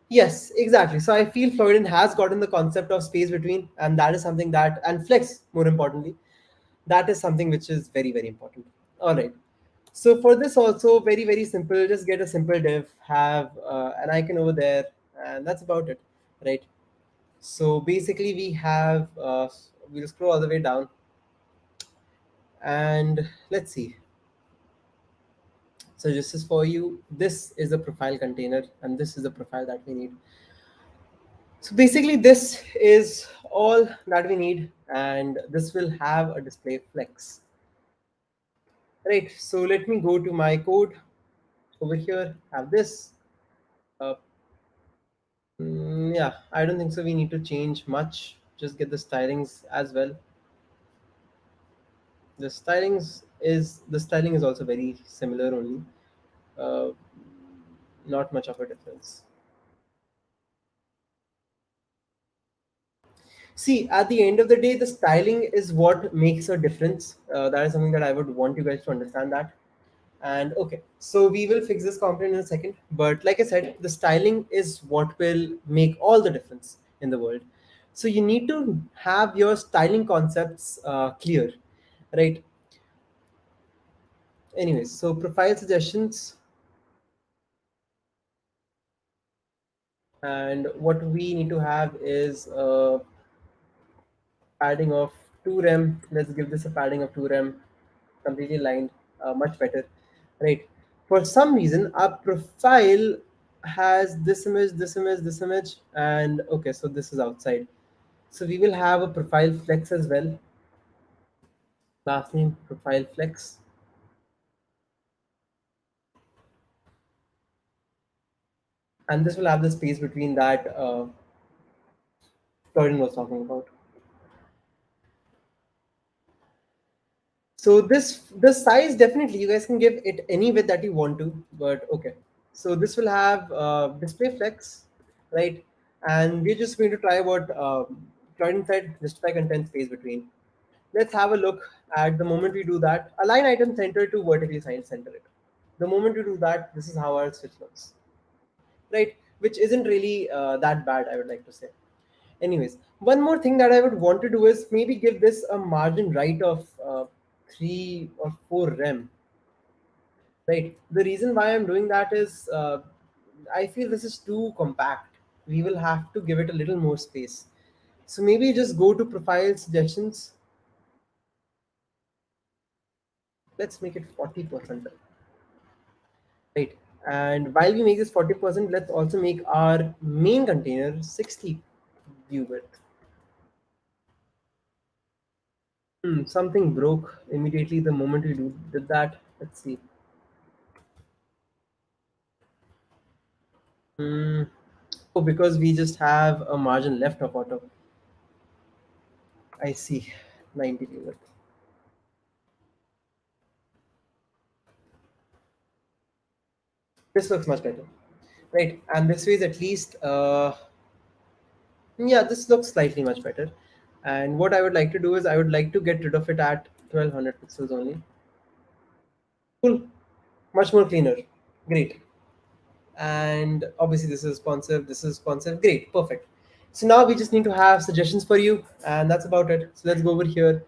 yes, exactly. So, I feel Florian has gotten the concept of space between, and that is something that, and flex, more importantly, that is something which is very, very important. All right. So, for this, also, very, very simple, just get a simple div, have an icon over there, and that's about it, right? So basically, we have we'll scroll all the way down, and let's see. So this is for you. This is a profile container, and this is the profile that we need. So basically, this is all that we need, and this will have a display flex. Right. So let me go to my code over here. Have this. Uh, yeah, I don't think so. We need to change much. Just get the stylings as well. The styling is also very similar only. uh, Not much of a difference. See, at the end of the day, the styling is what makes a difference. That is something that I would want you guys to understand that. And okay, so we will fix this component in a second. But like I said, the styling is what will make all the difference in the world. So you need to have your styling concepts clear, right? Anyways, so profile suggestions, and what we need to have is padding of 2 rem. Let's give this a padding of 2 rem, completely lined, much better, right? For some reason, our profile has this image, this image, this image, and okay, so this is outside. So we will have a profile flex as well. Last name profile flex, and this will have the space between that Florian was talking about. So the size, definitely you guys can give it any width that you want to, but okay. So this will have display flex, right? And we're just going to try what Florian said, justify content space between. Let's have a look at the moment we do that. Align item center to vertically center it. The moment we do that, this is how our switch looks, right? Which isn't really that bad, I would like to say. Anyways, one more thing that I would want to do is maybe give this a margin right of 3 or 4 rem, right? The reason why I'm doing that is I feel this is too compact. We will have to give it a little more space. So maybe just go to profile suggestions. Let's make it 40%, right? And while we make this 40%, let's also make our main container 60 view width. Something broke immediately the moment we did that. Let's see. Hmm. Oh, because we just have a margin left of auto. I see. 90 viewer. This looks much better, right? And this way is at least, yeah, this looks slightly much better. And what I would like to do is I would like to get rid of it at 1200 pixels only. Cool, much more cleaner. Great. And obviously this is responsive, this is responsive. Great, perfect. So now we just need to have suggestions for you, and that's about it. So let's go over here.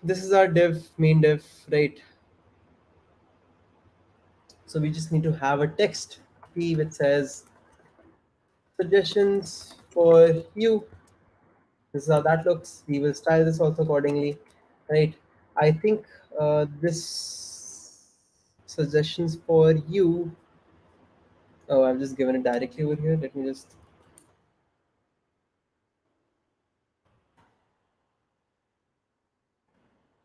This is our div, main div, right? So we just need to have a text p which says suggestions for you. This is how that looks. We will style this also accordingly, right? I think this suggestions for you. Oh, I've just given it directly over here. Let me just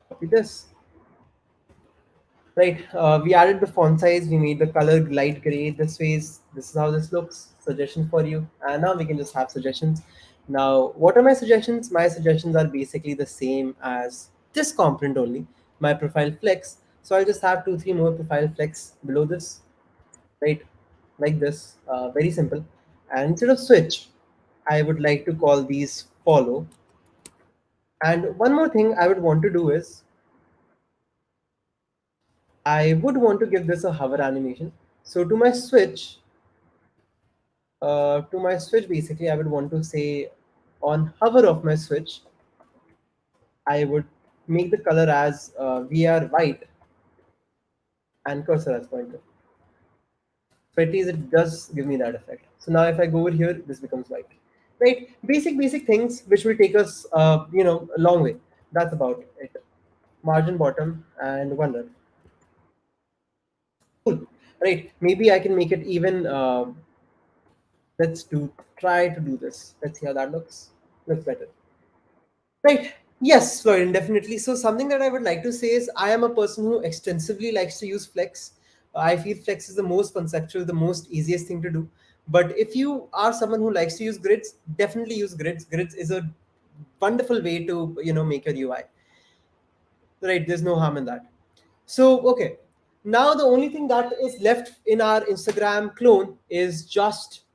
copy this. Right, we added the font size, we made the color light gray. This is how this looks. Suggestion for you, and now we can just have suggestions. Now, what are my suggestions? My suggestions are basically the same as this component only. My profile flex. So I'll just have two, three more profile flex below this, right? Like this, very simple. And instead of switch, I would like to call these follow. And one more thing I would want to do is I would want to give this a hover animation. So to my switch, basically, I would want to say on hover of my switch, I would make the color as VR white and cursor as pointer. So at least it does give me that effect. So now if I go over here, this becomes white, right? Basic things which will take us, a long way. That's about it. Margin bottom and one run. Cool, right? Maybe I can make it even. Let's do try to do this. Let's see how that looks. Looks better. Right. Yes, Florin, definitely. So something that I would like to say is I am a person who extensively likes to use Flex. I feel Flex is the most conceptual, the most easiest thing to do. But if you are someone who likes to use grids, definitely use grids. Grids is a wonderful way to make your UI. Right. There's no harm in that. So, okay. Now the only thing that is left in our Instagram clone is just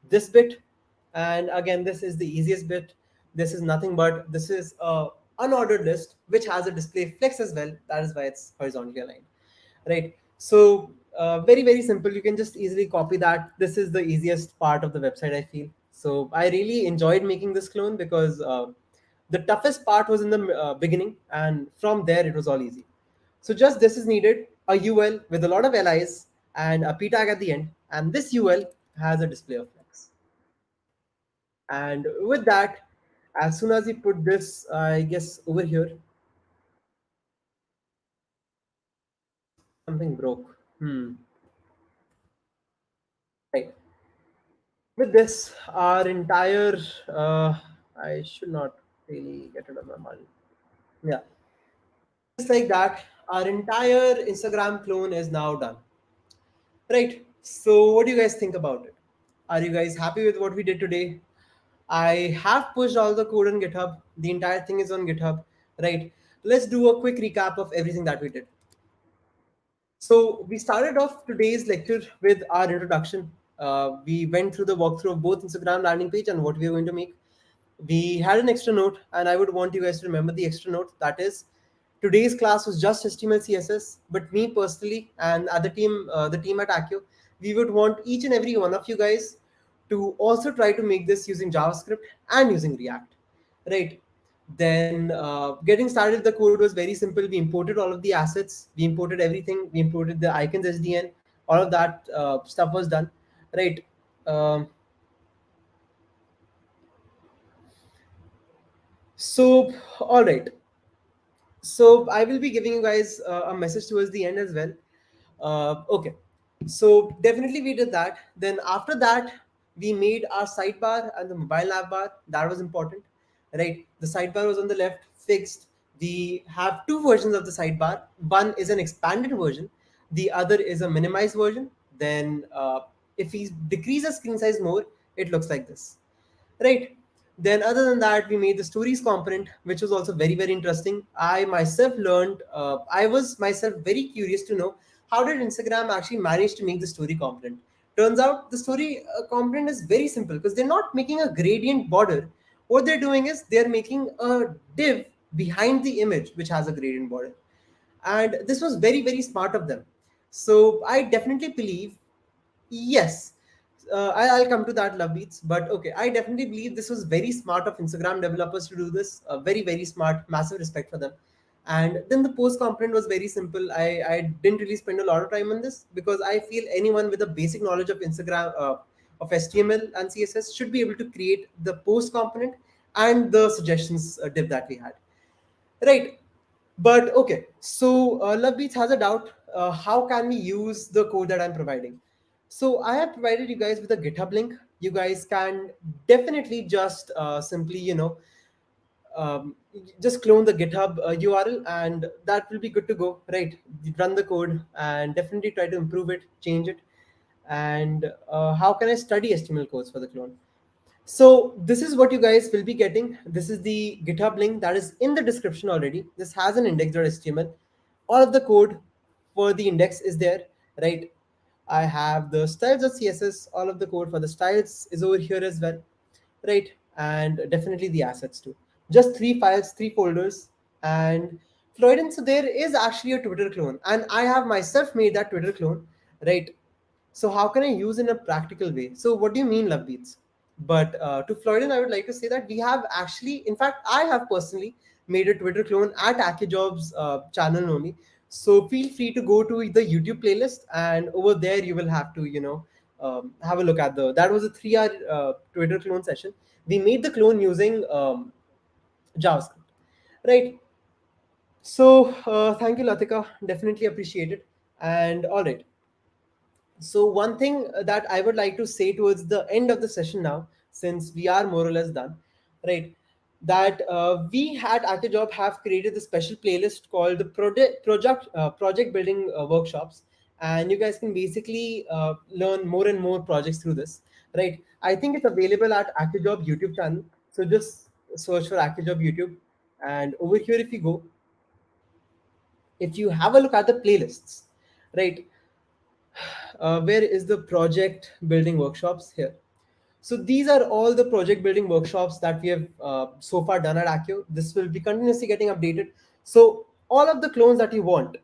this bit. And again, this is the easiest bit. This is nothing but this is a unordered list which has a display flex as well. That is why it's horizontally aligned, right? So very simple. You can just easily copy that. This is the easiest part of the website, I feel. So I really enjoyed making this clone because the toughest part was in the beginning, and from there it was all easy. So just this is needed, a UL with a lot of LIs and a p tag at the end, and this UL has a display of flex. And with that, as soon as we put this, I guess over here, something broke. Right. With this, our entire, I should not really get rid of my money. Yeah. Just like that, our entire Instagram clone is now done. Right. So, what do you guys think about it? Are you guys happy with what we did today? I have pushed all the code on GitHub. The entire thing is on GitHub. Right. Let's do a quick recap of everything that we did. So we started off today's lecture with our introduction. We went through the walkthrough of both Instagram landing page and what we are going to make. We had an extra note, and I would want you guys to remember the extra note. That is, today's class was just HTML, CSS. But me personally, and the team at Accio, we would want each and every one of you guys to also try to make this using JavaScript and using React, right? Then getting started, the code was very simple. We imported all of the assets, we imported everything, we imported the icons SDN, all of that stuff was done, right? Um, so, all right. So I will be giving you guys a message towards the end as well. Okay, so definitely we did that. Then after that, we made our sidebar and the mobile nav bar. That was important, right? The sidebar was on the left, fixed. We have two versions of the sidebar. One is an expanded version. The other is a minimized version. Then if we decrease the screen size more, it looks like this, right? Then, other than that, we made the stories component, which was also very, very interesting. I myself learned, I was myself very curious to know how did Instagram actually manage to make the story component. Turns out the story component is very simple because they're not making a gradient border. What they're doing is they're making a div behind the image, which has a gradient border. And this was very, very smart of them. So I definitely believe, yes, I'll come to that, love beats. But okay, I definitely believe this was very smart of Instagram developers to do this. Very, very smart. Massive respect for them. And then the post component was very simple. I didn't really spend a lot of time on this because I feel anyone with a basic knowledge of Instagram, of HTML and CSS should be able to create the post component and the suggestions div that we had. Right. But okay, so Lovebeats has a doubt. How can we use the code that I'm providing? So I have provided you guys with a GitHub link. You guys can definitely just simply, just clone the GitHub URL, and that will be good to go. Right. You run the code and definitely try to improve it, change it. And how can I study HTML codes for the clone? So this is what you guys will be getting. This is the GitHub link that is in the description already. This has an index.html. All of the code for the index is there, right? I have the styles.css. All of the code for the styles is over here as well, right? And definitely the assets too. Just three files, three folders, and Floydin. So there is actually a Twitter clone, and I have myself made that Twitter clone, right? So how can I use in a practical way? So what do you mean, love beats? But to Floydin, I would like to say that we have actually, in fact, I have personally made a Twitter clone at AkiJob's channel only. So feel free to go to the YouTube playlist, and over there you will have to, have a look at the. That was a 3 hour Twitter clone session. We made the clone using JavaScript, right? So thank you, Latika. Definitely appreciate it. And all right. So one thing that I would like to say towards the end of the session now, since we are more or less done, right? That we at ActiveJob have created a special playlist called the project building workshops, and you guys can basically learn more and more projects through this, right? I think it's available at ActiveJob YouTube channel. So just search for ActiveJob YouTube, and over here, if you go, if you have a look at the playlists, right? Where is the project building workshops here? So these are all the project building workshops that we have so far done at Accio. This will be continuously getting updated. So all of the clones that you want,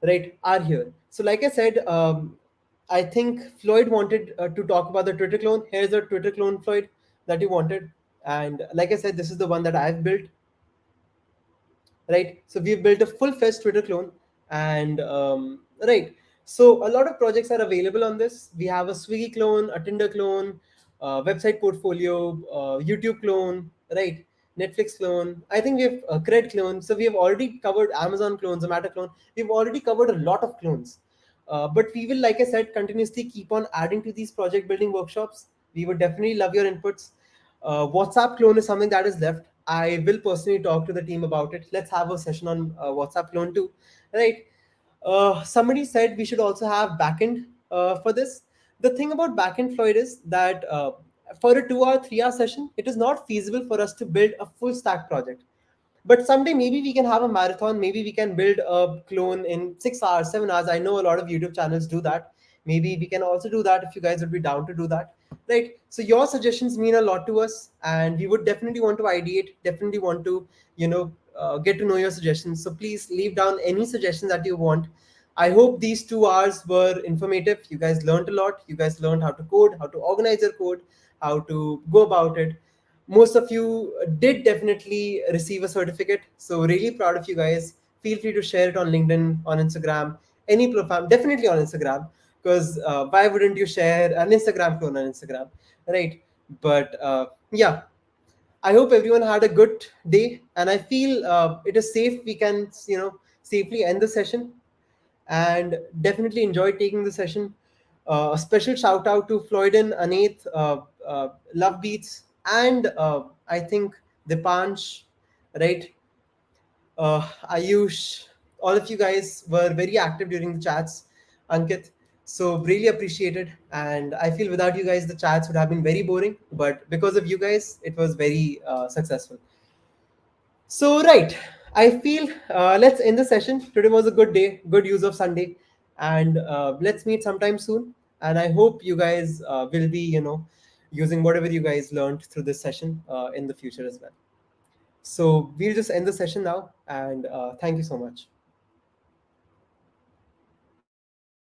right, are here. So like I said, I think Floyd wanted to talk about the Twitter clone. Here's the Twitter clone, Floyd, that you wanted. And like I said, this is the one that I've built, right? So we've built a full-fledged Twitter clone, and right. So a lot of projects are available on this. We have a Swiggy clone, a Tinder clone, website portfolio, YouTube clone, right? Netflix clone. I think we have a Cred clone. So we have already covered Amazon clone, Zomato clone. We've already covered a lot of clones. But we will, like I said, continuously keep on adding to these project building workshops. We would definitely love your inputs. WhatsApp clone is something that is left. I will personally talk to the team about it. Let's have a session on WhatsApp clone too, right? Somebody said we should also have backend for this. The thing about backend, Floyd, is that for a 2 hour, 3 hour session, it is not feasible for us to build a full stack project. But someday maybe we can have a marathon. Maybe we can build a clone in 6 hours, 7 hours. I know a lot of YouTube channels do that. Maybe we can also do that if you guys would be down to do that, right? So your suggestions mean a lot to us, and we would definitely want to ideate. Definitely want to, get to know your suggestions. So please leave down any suggestions that you want. I hope these 2 hours were informative. You guys learned a lot. You guys learned how to code, how to organize your code, how to go about it. Most of you did definitely receive a certificate. So really proud of you guys. Feel free to share it on LinkedIn, on Instagram, any platform, definitely on Instagram, because why wouldn't you share an Instagram clone on Instagram, right? But yeah, I hope everyone had a good day, and I feel it is safe. We can, safely end the session, and definitely enjoyed taking the session. A special shout out to Floydin, Aneth, Love Beats, and I think Dipansh, right? Ayush, all of you guys were very active during the chats. Ankit. So really appreciated, and I feel without you guys the chats would have been very boring, but because of you guys it was very successful. So right, I feel let's end the session. Today was a good day, good use of Sunday, and let's meet sometime soon. And I hope you guys will be, using whatever you guys learned through this session in the future as well. So we'll just end the session now, and thank you so much.